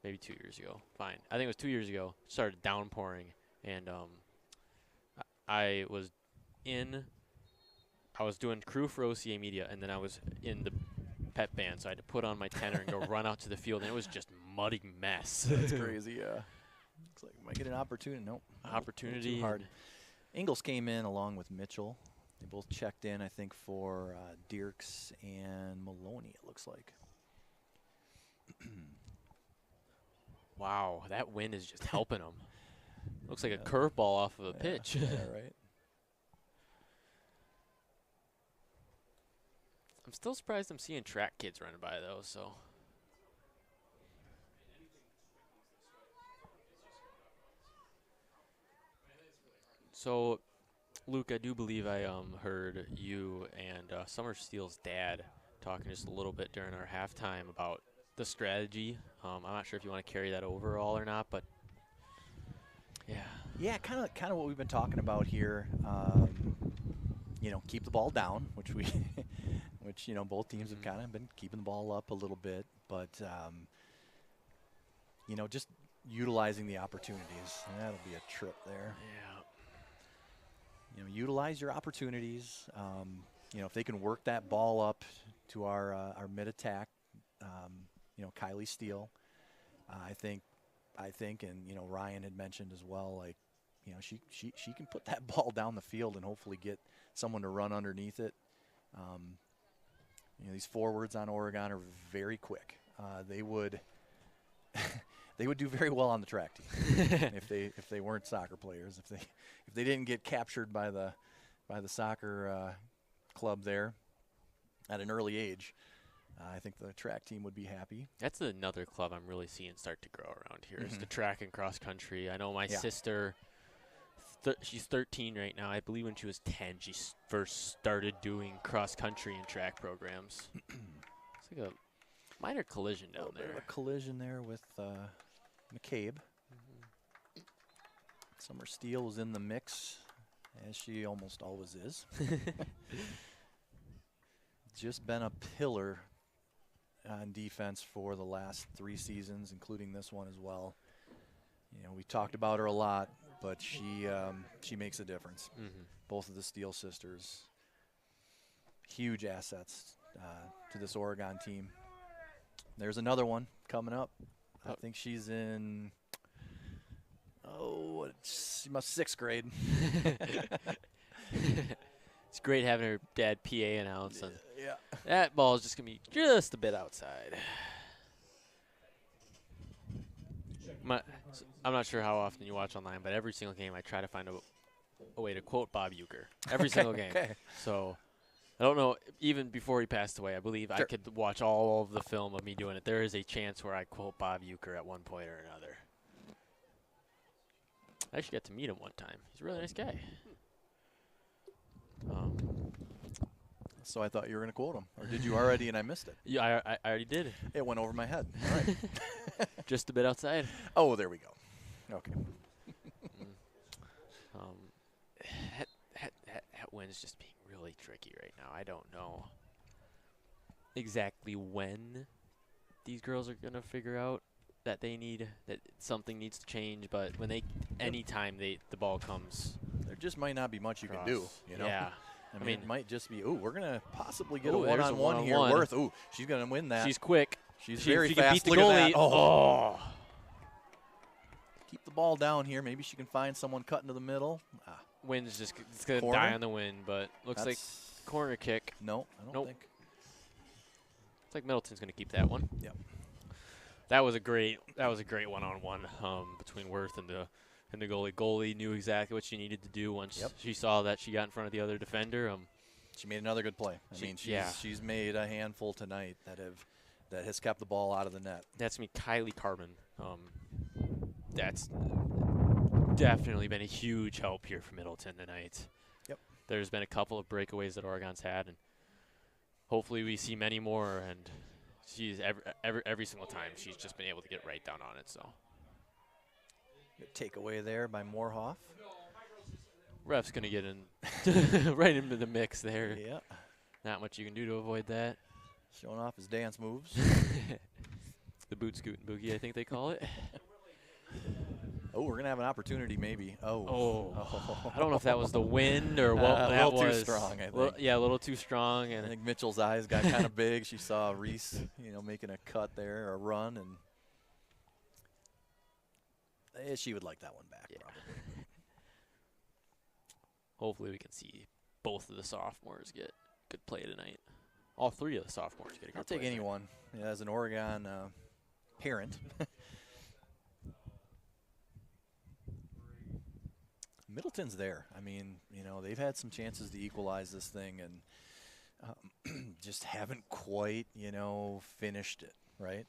Speaker 1: maybe 2 years ago. Fine, I think it was 2 years ago. It started downpouring, and I was doing crew for OCA Media, and then I was in the pep band, so I had to put on my tenor and go run out to the field, and it was just muddy mess.
Speaker 2: That's crazy, yeah. Looks like we might get an opportunity. Nope.
Speaker 1: Opportunity.
Speaker 2: Too hard. Ingles came in along with Mitchell. They both checked in, I think, for Dierks and Maloney, it looks like.
Speaker 1: Wow, that wind is just helping them. Looks like a curveball off of a pitch.
Speaker 2: Yeah, right.
Speaker 1: I'm still surprised I'm seeing track kids running by, though, so. So, Luke, I do believe I heard you and Summer Steele's dad talking just a little bit during our halftime about the strategy. I'm not sure if you want to carry that over all or not, but yeah.
Speaker 2: Yeah, kind of what we've been talking about here. Keep the ball down, which both teams have kind of been keeping the ball up a little bit, but just utilizing the opportunities. That'll be a trip there.
Speaker 1: Yeah.
Speaker 2: Utilize your opportunities. If they can work that ball up to our mid attack, Kylie Steele, I think, and Ryan had mentioned as well, like, she can put that ball down the field and hopefully get someone to run underneath it. These forwards on Oregon are very quick. They would do very well on the track team if they weren't soccer players. If they didn't get captured by the soccer club there at an early age, I think the track team would be happy.
Speaker 1: That's another club I'm really seeing start to grow around here. Is the track and cross country. I know my sister, she's 13 right now. I believe when she was 10, she first started doing cross country and track programs. It's like a minor collision down
Speaker 2: Bit of
Speaker 1: there.
Speaker 2: a collision there with McCabe. Summer Steele was in the mix, as she almost always is. Just been a pillar on defense for the last 3 seasons, including this one as well. We talked about her a lot, but she makes a difference. Both of the Steele sisters, huge assets to this Oregon team. There's another one coming up. I think she's in, she must 6th grade.
Speaker 1: It's great having her dad PA announce. And
Speaker 2: yeah.
Speaker 1: that ball is just going to be just a bit outside. I'm not sure how often you watch online, but every single game I try to find a way to quote Bob Uecker. Every single game.
Speaker 2: Okay.
Speaker 1: So I don't know, even before he passed away, I believe I could watch all of the film of me doing it. There is a chance where I quote Bob Uecker at one point or another. I actually got to meet him one time. He's a really nice guy.
Speaker 2: So I thought you were going to quote him. Or did you already and I missed it?
Speaker 1: Yeah, I already did.
Speaker 2: It went over my head. All right.
Speaker 1: Just a bit outside.
Speaker 2: Oh, there we go. Okay.
Speaker 1: That wind's just being really tricky right now. I don't know exactly when these girls are going to figure out that something needs to change, but when anytime the ball comes,
Speaker 2: there just might not be much you can do, you know?
Speaker 1: Yeah.
Speaker 2: I mean, it might just be, we're going to possibly get a
Speaker 1: there's a
Speaker 2: one-on-one here.
Speaker 1: one-on-one.
Speaker 2: Worth, she's going to win that.
Speaker 1: She's quick.
Speaker 2: She's very
Speaker 1: she
Speaker 2: fast.
Speaker 1: Can beat the
Speaker 2: Look
Speaker 1: goalie.
Speaker 2: at that. Oh. Keep the ball down here. Maybe she can find someone cutting to the middle.
Speaker 1: Wind's just it's going to die on the wind, but looks like corner kick.
Speaker 2: No, I don't think.
Speaker 1: It's like Middleton's going to keep that one.
Speaker 2: Yep.
Speaker 1: That was a great one-on-one between Worth and the goalie. Goalie knew exactly what she needed to do once she saw that she got in front of the other defender.
Speaker 2: She made another good play. She's made a handful tonight that has kept the ball out of the net.
Speaker 1: That's me, Kylie Carbon. That's definitely been a huge help here for Middleton tonight.
Speaker 2: Yep.
Speaker 1: There's been a couple of breakaways that Oregon's had, and hopefully we see many more. And she's every single time she's just been able to get right down on it. So
Speaker 2: good takeaway there by Moorhoff.
Speaker 1: Ref's gonna get in right into the mix there.
Speaker 2: Yeah.
Speaker 1: Not much you can do to avoid that.
Speaker 2: Showing off his dance moves.
Speaker 1: The boot scoot and boogie, I think they call it.
Speaker 2: Oh, we're gonna have an opportunity, maybe. Oh.
Speaker 1: I don't know if that was the wind or what.
Speaker 2: A little too strong, I think.
Speaker 1: Yeah, a little too strong. And
Speaker 2: I think Mitchell's eyes got kind of big. She saw Reese, making a cut there, or a run, and she would like that one back.
Speaker 1: Yeah.
Speaker 2: Probably.
Speaker 1: Hopefully, we can see both of the sophomores get good play tonight. All three of the sophomores get a good
Speaker 2: I'll
Speaker 1: play.
Speaker 2: take anyone. Yeah, as an Oregon parent. Middleton's there. I mean, they've had some chances to equalize this thing and just haven't quite, finished it, right?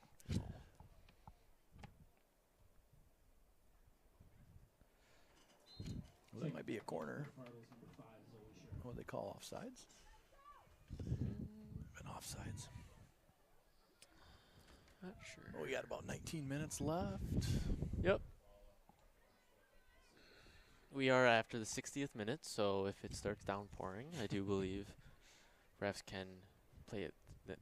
Speaker 2: Well, that might be a corner. What do they call offsides? Been offsides.
Speaker 1: Not sure.
Speaker 2: We got about 19 minutes left.
Speaker 1: Yep. We are after the 60th minute, so if it starts downpouring, I do believe refs can play it.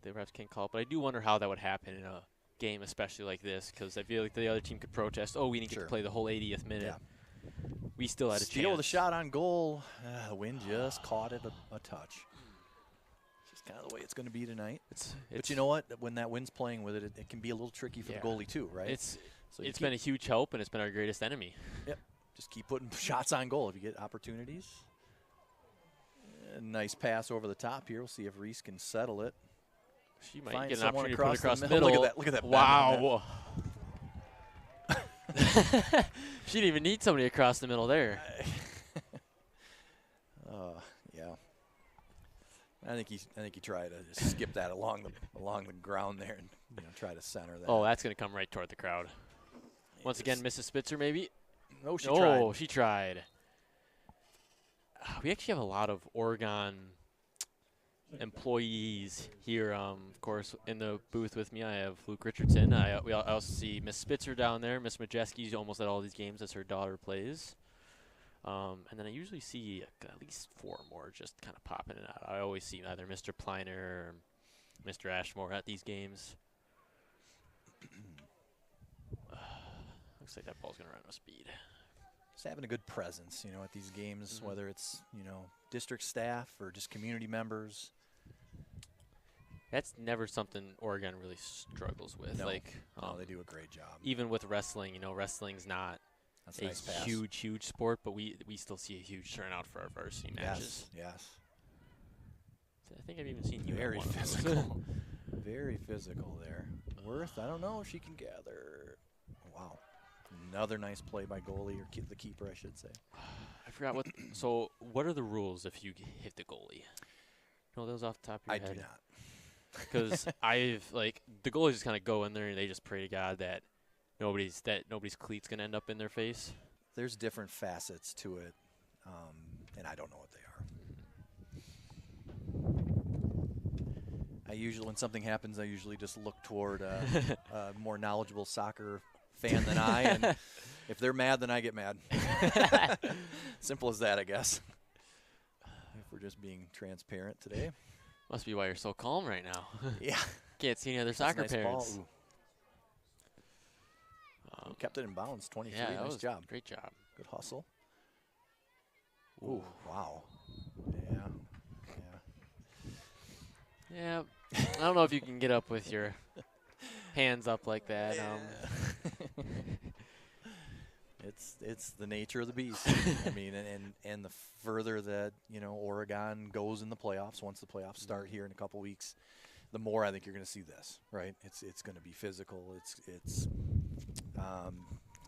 Speaker 1: The refs can call it, but I do wonder how that would happen in a game, especially like this, because I feel like the other team could protest. Oh, we didn't get to play the whole 80th minute.
Speaker 2: Yeah.
Speaker 1: We still had a
Speaker 2: Steele
Speaker 1: chance.
Speaker 2: with a shot on goal. The wind just caught it a touch. It's just kind of the way it's going to be tonight. But you know what? When that wind's playing with it, it can be a little tricky for the goalie too, right?
Speaker 1: It's been a huge help, and it's been our greatest enemy.
Speaker 2: Yep. Just keep putting shots on goal if you get opportunities. Nice pass over the top here. We'll see if Reese can settle it.
Speaker 1: She might get an opportunity to put it across the middle.
Speaker 2: Look at that.
Speaker 1: Wow. She didn't even need somebody across the middle there.
Speaker 2: Yeah. I think he tried to just skip that along the ground there and try to center that.
Speaker 1: Oh, that's going to come right toward the crowd. Once again, Mrs. Spitzer maybe.
Speaker 2: No, she tried.
Speaker 1: Oh, she tried. We actually have a lot of Oregon employees here. Of course, in the booth with me, I have Luke Richardson. I also see Miss Spitzer down there. Miss Majeski's almost at all these games as her daughter plays. And then I usually see at least 4 more just kind of popping in and out. I always see either Mr. Pliner or Mr. Ashmore at these games. Looks like that ball's going to run with speed.
Speaker 2: Just having a good presence, at these games, whether it's, district staff or just community members.
Speaker 1: That's never something Oregon really struggles with.
Speaker 2: No,
Speaker 1: they
Speaker 2: do a great job.
Speaker 1: Even with wrestling, wrestling's not a huge sport, but we still see a huge turnout for our varsity matches.
Speaker 2: Yes.
Speaker 1: I think I've even seen you.
Speaker 2: Very physical. Very physical there. Worth, I don't know if she can gather. Wow. Another nice play by goalie, or the keeper, I should say.
Speaker 1: I forgot what. So, what are the rules if you hit the goalie? Know those off the top of your head?
Speaker 2: I do not.
Speaker 1: Because the goalies just kind of go in there and they just pray to God that nobody's cleat's gonna end up in their face.
Speaker 2: There's different facets to it, and I don't know what they are. When something happens, I usually just look toward a more knowledgeable soccer fan than I, and if they're mad, then I get mad. Simple as that, I guess. If we're just being transparent today.
Speaker 1: Must be why you're so calm right now.
Speaker 2: Yeah.
Speaker 1: Can't see any other soccer parents.
Speaker 2: Kept it in bounds, 23.
Speaker 1: Yeah,
Speaker 2: nice job.
Speaker 1: Great job.
Speaker 2: Good hustle. Ooh, wow. Yeah.
Speaker 1: Yeah. I don't know if you can get up with your hands up like that.
Speaker 2: It's the nature of the beast. I mean, and the further that, Oregon goes in the playoffs, once the playoffs start here in a couple weeks, the more I think you're going to see this, right? It's going to be physical. It's going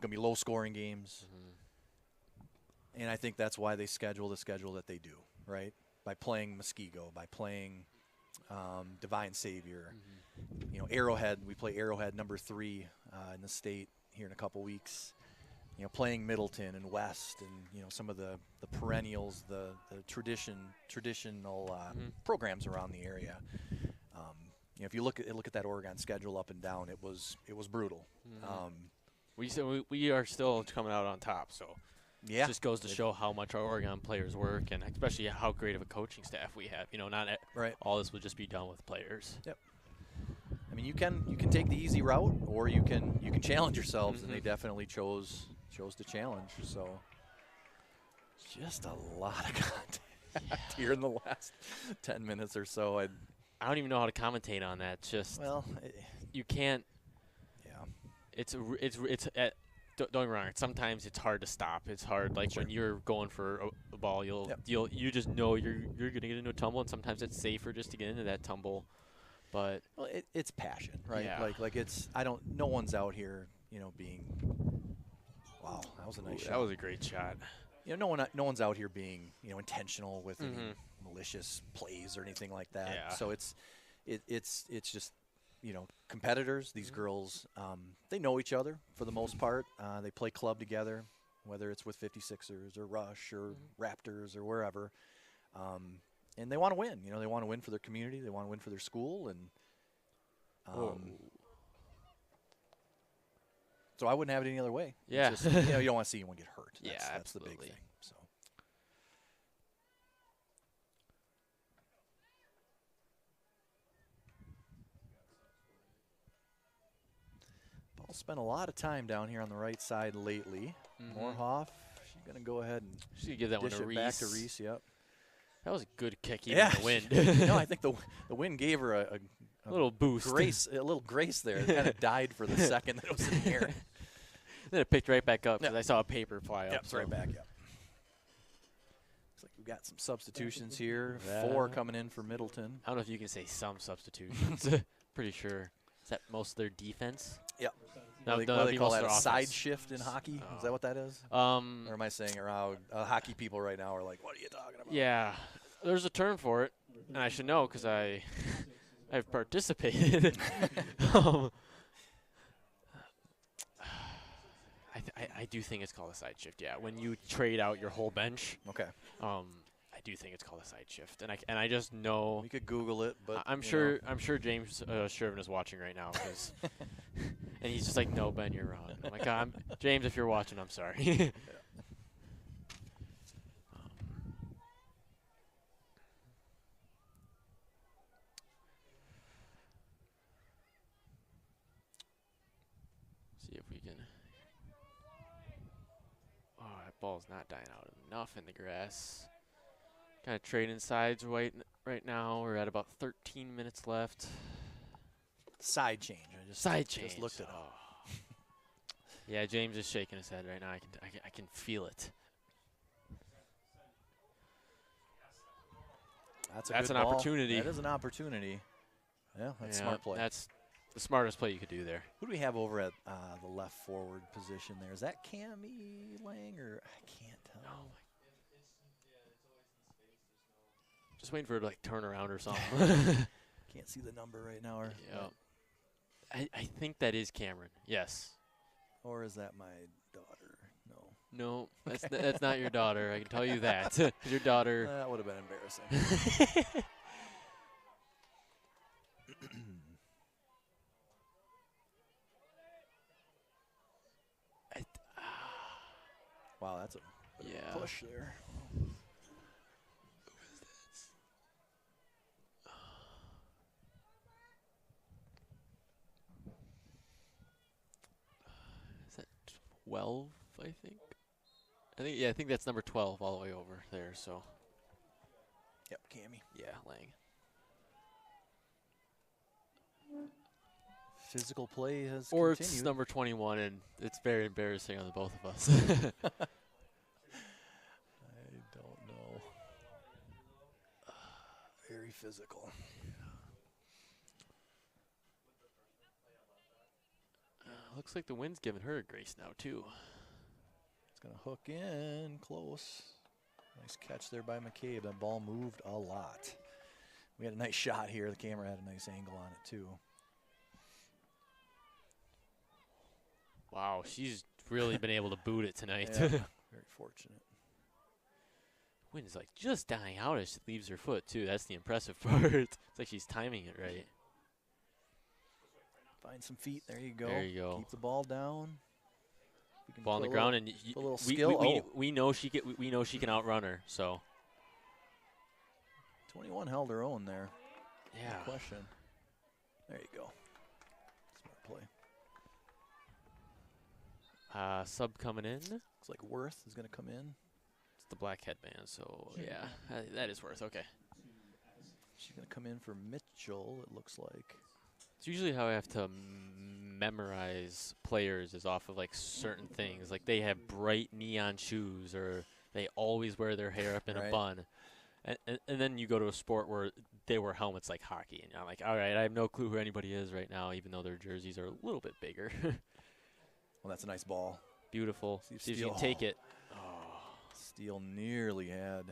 Speaker 2: to be low-scoring games. And I think that's why they schedule the schedule that they do, right? By playing Muskego, by playing Divine Savior. Arrowhead, we play Arrowhead number 3 in the state here in a couple weeks. Playing Middleton and West and, some of the perennials, the traditional programs around the area. If you look at that Oregon schedule up and down, it was brutal.
Speaker 1: We are still coming out on top, so
Speaker 2: yeah,
Speaker 1: it just goes to show how much our Oregon players work, and especially how great of a coaching staff we have. Not
Speaker 2: right.
Speaker 1: All this would just be done with players.
Speaker 2: Yep. I mean, you can take the easy route, or you can challenge yourselves, and they definitely chose to challenge. So just a lot of content here in the last 10 minutes or so.
Speaker 1: I don't even know how to commentate on that. You can't. Yeah. Don't get me wrong. Sometimes it's hard to stop. It's hard, like when you're going for a ball, you just know you're gonna get into a tumble, and sometimes it's safer just to get into that tumble. But
Speaker 2: it's passion, right?
Speaker 1: Yeah.
Speaker 2: Like it's no one's out here, being. Wow, that was a nice shot.
Speaker 1: That was a great shot.
Speaker 2: No one's out here being intentional with any malicious plays or anything like that.
Speaker 1: Yeah.
Speaker 2: So it's just competitors. These girls, they know each other for the most part. They play club together, whether it's with 56ers or Rush or Raptors or wherever. And they want to win. They want to win for their community. They want to win for their school. And so I wouldn't have it any other way.
Speaker 1: Yeah.
Speaker 2: It's just, you don't want to see anyone get hurt. That's the big thing. So. Paul spent a lot of time down here on the right side lately. Moorhoff, she's going to go ahead and
Speaker 1: she's gonna give that one to Reese.
Speaker 2: Back to Reese. Yep.
Speaker 1: That was a good kick, even in the wind.
Speaker 2: I think the wind gave her a
Speaker 1: little boost.
Speaker 2: A little grace there. It kind of died for the second that it was in the air.
Speaker 1: Then it picked right back up because I saw a paper fly up.
Speaker 2: Right back, Looks like we've got some substitutions here. 4 coming in for Middleton.
Speaker 1: I don't know if you can say some substitutions. Pretty sure. Is that most of their defense?
Speaker 2: Yep.
Speaker 1: No,
Speaker 2: they call that a side shift in hockey?
Speaker 1: Oh.
Speaker 2: Is that what that is? Or am I saying around hockey people right now are like, what are you talking about?
Speaker 1: Yeah. There's a term for it, and I should know because I've participated. I do think it's called a side shift. Yeah, when you trade out your whole bench.
Speaker 2: Okay.
Speaker 1: I do think it's called a side shift, and I just know.
Speaker 2: You could Google it, but
Speaker 1: I'm sure James Shervin is watching right now, and he's just like, no, Ben, you're wrong. I'm like, James, if you're watching, I'm sorry.
Speaker 2: Yeah.
Speaker 1: See if we can. Oh, that ball's not dying out enough in the grass. Kind of trading sides right now. We're at about 13 minutes left.
Speaker 2: Side change.
Speaker 1: Just
Speaker 2: looked it up.
Speaker 1: Yeah, James is shaking his head right now. I can feel it.
Speaker 2: That's
Speaker 1: an opportunity.
Speaker 2: That is an opportunity. Yeah, that's smart play.
Speaker 1: That's the smartest play you could do there.
Speaker 2: Who do we have over at the left forward position there? Is that Cammie Lang or I can't tell.
Speaker 1: No. Just waiting for it to turn around or something.
Speaker 2: Can't see the number right now. Or
Speaker 1: I think that is Cameron. Yes.
Speaker 2: Or is that my daughter?
Speaker 1: No, that's not your daughter. I can tell you that. Your daughter.
Speaker 2: That would have been embarrassing. Wow, that's a push there.
Speaker 1: Is that 12, I think? I think that's number 12 all the way over there, so.
Speaker 2: Yep, Cammy.
Speaker 1: Yeah, Lang.
Speaker 2: Physical play has
Speaker 1: Or
Speaker 2: continued.
Speaker 1: it's number 21, and it's very embarrassing on the both of us.
Speaker 2: I don't know. Very physical.
Speaker 1: Looks like the wind's giving her a grace now, too.
Speaker 2: It's going to hook in close. Nice catch there by McCabe. That ball moved a lot. We had a nice shot here. The camera had a nice angle on it, too.
Speaker 1: Wow, she's really been able to boot it tonight.
Speaker 2: Yeah, very fortunate.
Speaker 1: Wind is like just dying out as she leaves her foot, too. That's the impressive part. It's like she's timing it right.
Speaker 2: Find some feet. There you go.
Speaker 1: There you go.
Speaker 2: Keep the ball down.
Speaker 1: Ball on the ground, and
Speaker 2: a little skill.
Speaker 1: we know she can outrun her. So
Speaker 2: 21 held her own there.
Speaker 1: Yeah.
Speaker 2: No question. There you go. Smart play.
Speaker 1: Sub coming in.
Speaker 2: Looks like Worth is going to come in.
Speaker 1: It's the black headband, so yeah, that is Worth. Okay.
Speaker 2: She's going to come in for Mitchell, it looks like.
Speaker 1: It's usually how I have to memorize players is off of like certain things. Like they have bright neon shoes, or they always wear their hair up in a bun. And then you go to a sport where they wear helmets like hockey, and I'm like, all right, I have no clue who anybody is right now, even though their jerseys are a little bit bigger.
Speaker 2: Well, that's a nice ball.
Speaker 1: Beautiful. See if you can take it.
Speaker 2: Steele nearly had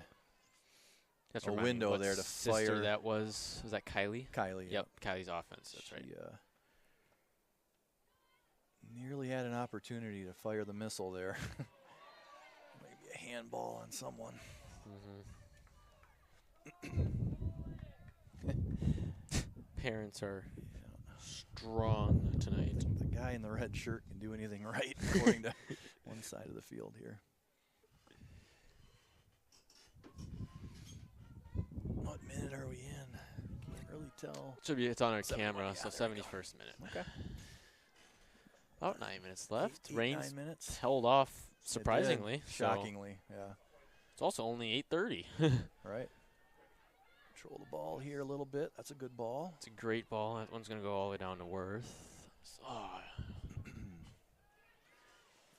Speaker 1: That's
Speaker 2: a window there to fire.
Speaker 1: That was that Kylie?
Speaker 2: Kylie.
Speaker 1: Yep, Kylie's offense. That's right.
Speaker 2: Nearly had an opportunity to fire the missile there. Maybe a handball on someone.
Speaker 1: Parents are strong tonight.
Speaker 2: The guy in the red shirt can do anything right, according to one side of the field here. What minute are we in? Can't really tell.
Speaker 1: It's on our camera, so 71st minute.
Speaker 2: Okay.
Speaker 1: About 9 minutes left. Rain's
Speaker 2: 9 minutes.
Speaker 1: held off surprisingly.
Speaker 2: Shockingly, yeah.
Speaker 1: It's also only 8:30.
Speaker 2: Right. Control the ball here a little bit. That's a good ball.
Speaker 1: It's a great ball. That one's going to go all the way down to Worth.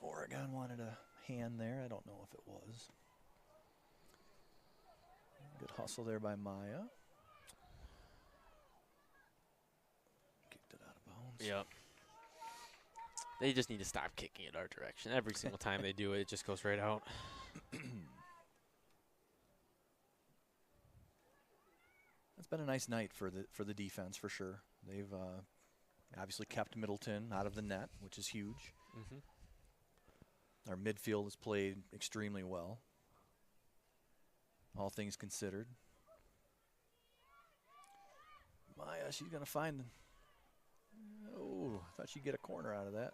Speaker 2: Oregon wanted a hand there. I don't know if it was. Good hustle there by Maya. Kicked it out of bounds.
Speaker 1: Yep. They just need to stop kicking it our direction. Every single time they do it, it just goes right out.
Speaker 2: It's been a nice night for the defense for sure. They've obviously kept Middleton out of the net, which is huge. Our midfield has played extremely well, all things considered. Maya, she's going to find. Oh, I thought she'd get a corner out of that.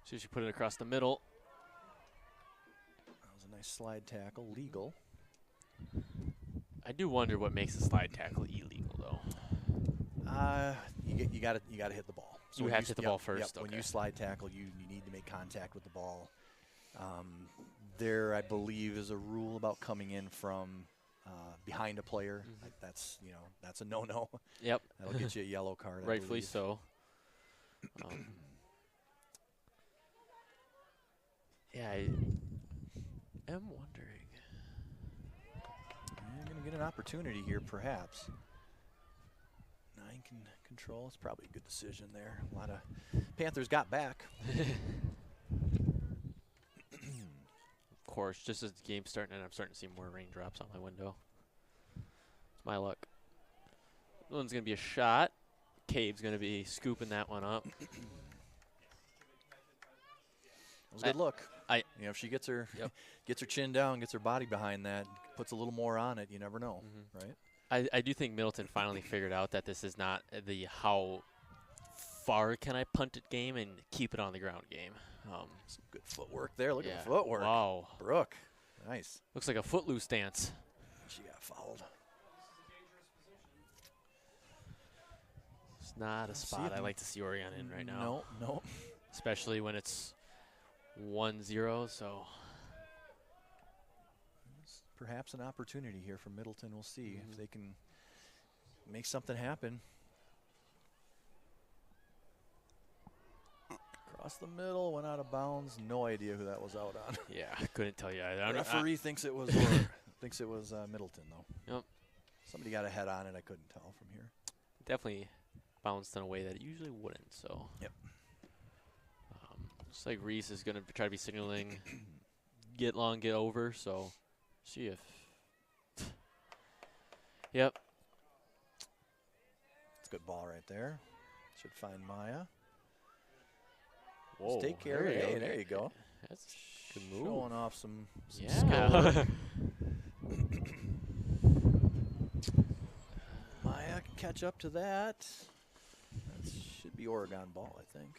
Speaker 1: So she put it across the middle.
Speaker 2: That was a nice slide tackle, legal.
Speaker 1: I do wonder what makes a slide tackle illegal, though.
Speaker 2: You got to hit the ball.
Speaker 1: So you have to hit the ball first.
Speaker 2: Yep.
Speaker 1: Okay.
Speaker 2: When you slide tackle, you need to make contact with the ball. There, I believe, is a rule about coming in from behind a player. That's a no-no.
Speaker 1: Yep.
Speaker 2: That'll get you a yellow card.
Speaker 1: Rightfully so. Yeah, I am wondering.
Speaker 2: You're going to get an opportunity here, perhaps. 9 can control. It's probably a good decision there. A lot of Panthers got back.
Speaker 1: Of course, just as the game's starting, and I'm starting to see more raindrops on my window. It's my luck. This one's going to be a shot. Cave's going to be scooping that one up.
Speaker 2: It was a good look. If she gets her chin down, gets her body behind that, puts a little more on it, you never know, right?
Speaker 1: I do think Middleton finally figured out that this is not the how far can I punt it game and keep it on the ground game.
Speaker 2: Some good footwork there. Look at
Speaker 1: Yeah.
Speaker 2: the footwork.
Speaker 1: Wow.
Speaker 2: Brooke. Nice.
Speaker 1: Looks like a footloose dance.
Speaker 2: She got fouled.
Speaker 1: It's not a spot I like to see Oregon in right now.
Speaker 2: No.
Speaker 1: Especially when it's 1-0, so.
Speaker 2: It's perhaps an opportunity here for Middleton. We'll see if they can make something happen. Across the middle, went out of bounds. No idea who that was out on.
Speaker 1: Yeah, I couldn't tell you.
Speaker 2: The referee thinks it was Middleton though.
Speaker 1: Yep.
Speaker 2: Somebody got a head on it. I couldn't tell from here.
Speaker 1: Definitely bounced in a way that it usually wouldn't. So.
Speaker 2: Yep.
Speaker 1: Looks like Reese is going to try to be signaling get long, get over. So, see if. Yep.
Speaker 2: It's a good ball right there. Should find Maya.
Speaker 1: Whoa.
Speaker 2: Just take care of it. Hey, there you go.
Speaker 1: That's a good move.
Speaker 2: Showing off some skill.
Speaker 1: Yeah.
Speaker 2: Maya can catch up to that. That should be Oregon ball, I think.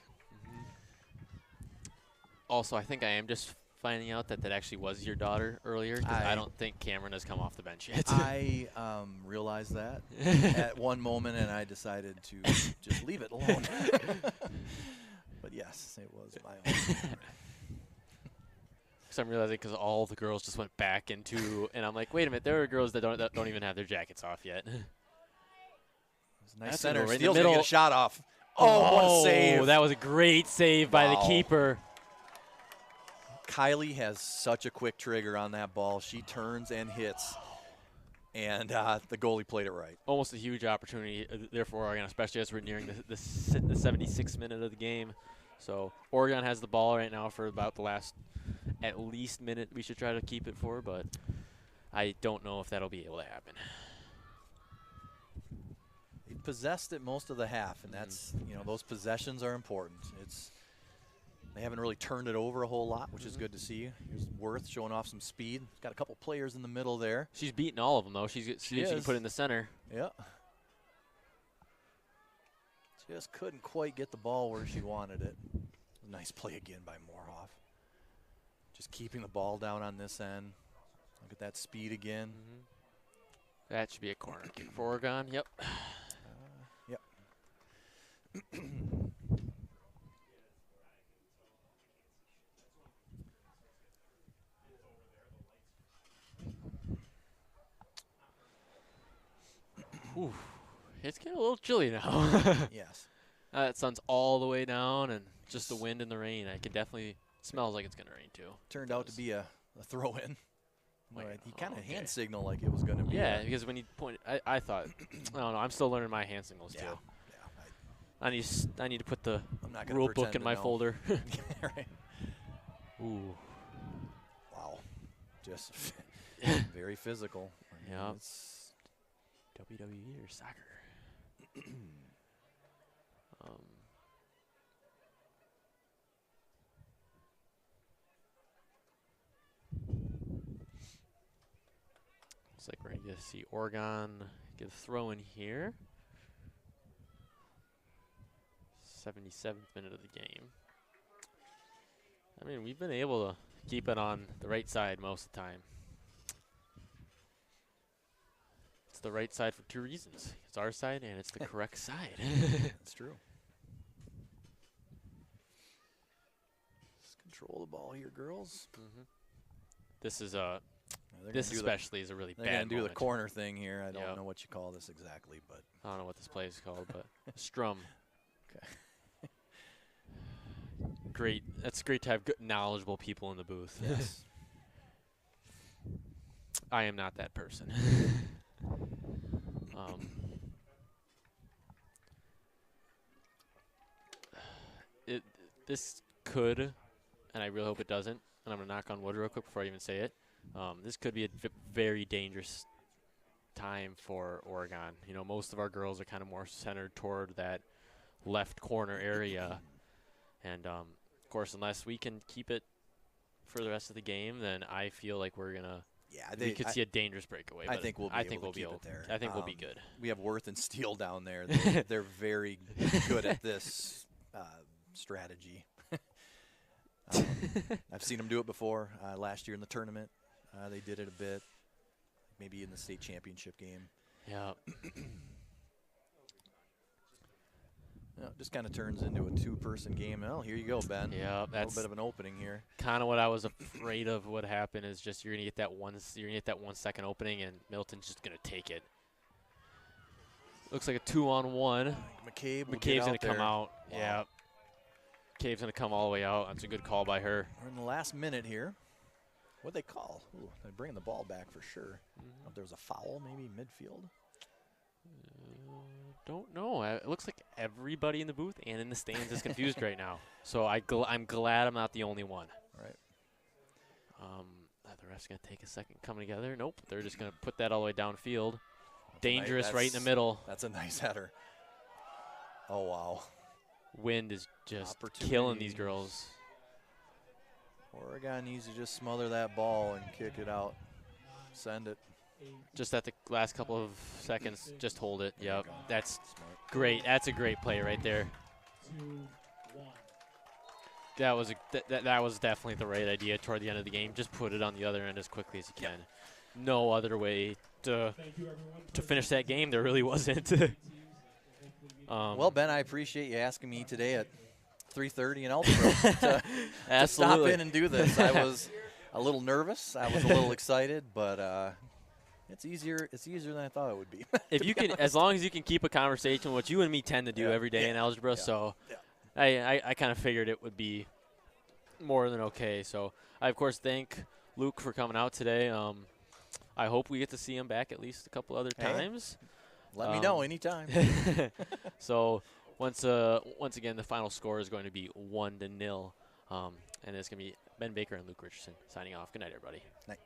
Speaker 1: Also, I think I am just finding out that that actually was your daughter earlier, because I don't think Cameron has come off the bench yet.
Speaker 2: I realized that at one moment, and I decided to just leave it alone. But yes, it was my own.
Speaker 1: Because I'm realizing because all the girls just went back into, and I'm like, wait a minute, there are girls that don't even have their jackets off yet.
Speaker 2: Nice center.
Speaker 1: Right in the
Speaker 2: Steele's gonna
Speaker 1: middle.
Speaker 2: get a shot off. Oh, what a save.
Speaker 1: That was a great save by the keeper.
Speaker 2: Kylie has such a quick trigger on that ball. She turns and hits, and the goalie played it right.
Speaker 1: Almost a huge opportunity there for Oregon, especially as we're nearing the 76th minute of the game. So Oregon has the ball right now for about the last at least minute we should try to keep it for, but I don't know if that'll be able to happen.
Speaker 2: They possessed it most of the half, and that's, those possessions are important. They haven't really turned it over a whole lot, which is good to see. Here's Worth showing off some speed. Got a couple players in the middle there.
Speaker 1: She's beating all of them, though. She can put it in the center.
Speaker 2: Yeah. Just couldn't quite get the ball where she wanted it. Nice play again by Moorhoff. Just keeping the ball down on this end. Look at that speed again.
Speaker 1: That should be a corner kick for Oregon. Yep.
Speaker 2: Yep.
Speaker 1: Ooh, it's getting a little chilly now.
Speaker 2: Yes.
Speaker 1: That sun's all the way down, and just the wind and the rain. I can definitely smells like it's gonna rain too.
Speaker 2: Turned out to be a throw-in.
Speaker 1: Wait,
Speaker 2: he kind of hand signaled like it was going to be.
Speaker 1: Yeah, because when he pointed, I thought, I don't know. I'm still learning my hand signals too. I need to put the rule book in my folder.
Speaker 2: Right.
Speaker 1: Ooh.
Speaker 2: Wow. Just very physical.
Speaker 1: Yeah. WWE or soccer. Looks like we're going to see Oregon get a throw in here. 77th minute of the game. I mean, we've been able to keep it on the right side most of the time. It's the right side for two reasons. It's our side and it's the correct side.
Speaker 2: That's true. Let's control the ball here, girls.
Speaker 1: This is this especially is a really bad
Speaker 2: They're going to do the
Speaker 1: moment.
Speaker 2: corner thing here. I don't know what you call this exactly, but
Speaker 1: I don't know what this play is called, but strum.
Speaker 2: Okay.
Speaker 1: Great. That's great to have good, knowledgeable people in the booth.
Speaker 2: Yes.
Speaker 1: I am not that person. This could, and I really hope it doesn't, and I'm going to knock on wood real quick before I even say it, this could be a very dangerous time for Oregon. You know, most of our girls are kind of more centered toward that left corner area. And, of course, unless we can keep it for the rest of the game, then I feel like we're going to we could see a dangerous breakaway.
Speaker 2: I think we'll be able to keep it there.
Speaker 1: I think we'll be good.
Speaker 2: We have Worth and Steele down there. They're very good at this strategy. I've seen them do it before. Last year in the tournament, they did it a bit. Maybe in the state championship game.
Speaker 4: Yeah.
Speaker 2: It just kind of turns into a two-person game. Well, here you go, Ben.
Speaker 4: Yeah,
Speaker 2: a
Speaker 4: that's
Speaker 2: little bit of an opening here.
Speaker 4: kind of what I was afraid of would happen. Is just you're gonna get that 1 second opening, and Middleton's just gonna take it. Looks like a 2-on-1. McCabe's gonna come out.
Speaker 2: Wow.
Speaker 4: Yeah. McCabe's gonna come all the way out. That's a good call by her.
Speaker 2: We're in the last minute here. What'd they call? Ooh, they're bringing the ball back for sure. If there was a foul, maybe midfield.
Speaker 4: Don't know. It looks like everybody in the booth and in the stands is confused right now. So I'm glad I'm not the only one.
Speaker 2: Right.
Speaker 4: The ref's going to take a second coming together. Nope. They're just going to put that all the way downfield.
Speaker 2: That's
Speaker 4: Dangerous right in the middle.
Speaker 2: That's a nice header. Oh, wow.
Speaker 4: Wind is just killing these girls.
Speaker 2: Oregon needs to just smother that ball and kick it out. Send it.
Speaker 4: Just at the last couple of seconds, just hold it. Yep, that's great. That's a great play right there. That was definitely the right idea toward the end of the game. Just put it on the other end as quickly as you can. No other way to finish that game. There really wasn't.
Speaker 2: Well, Ben, I appreciate you asking me today at 3:30 in Algebra to stop in and do this. I was a little nervous. I was a little excited, but it's easier than I thought it would be.
Speaker 4: If you can, as long as you can keep a conversation, which you and me tend to do every day in algebra, so I kind of figured it would be more than okay. So I, of course, thank Luke for coming out today. I hope we get to see him back at least a couple other times.
Speaker 2: Let me know anytime.
Speaker 4: So once again, the final score is going to be 1-0, and it's going to be Ben Baker and Luke Richardson signing off. Good night, everybody.
Speaker 2: Night.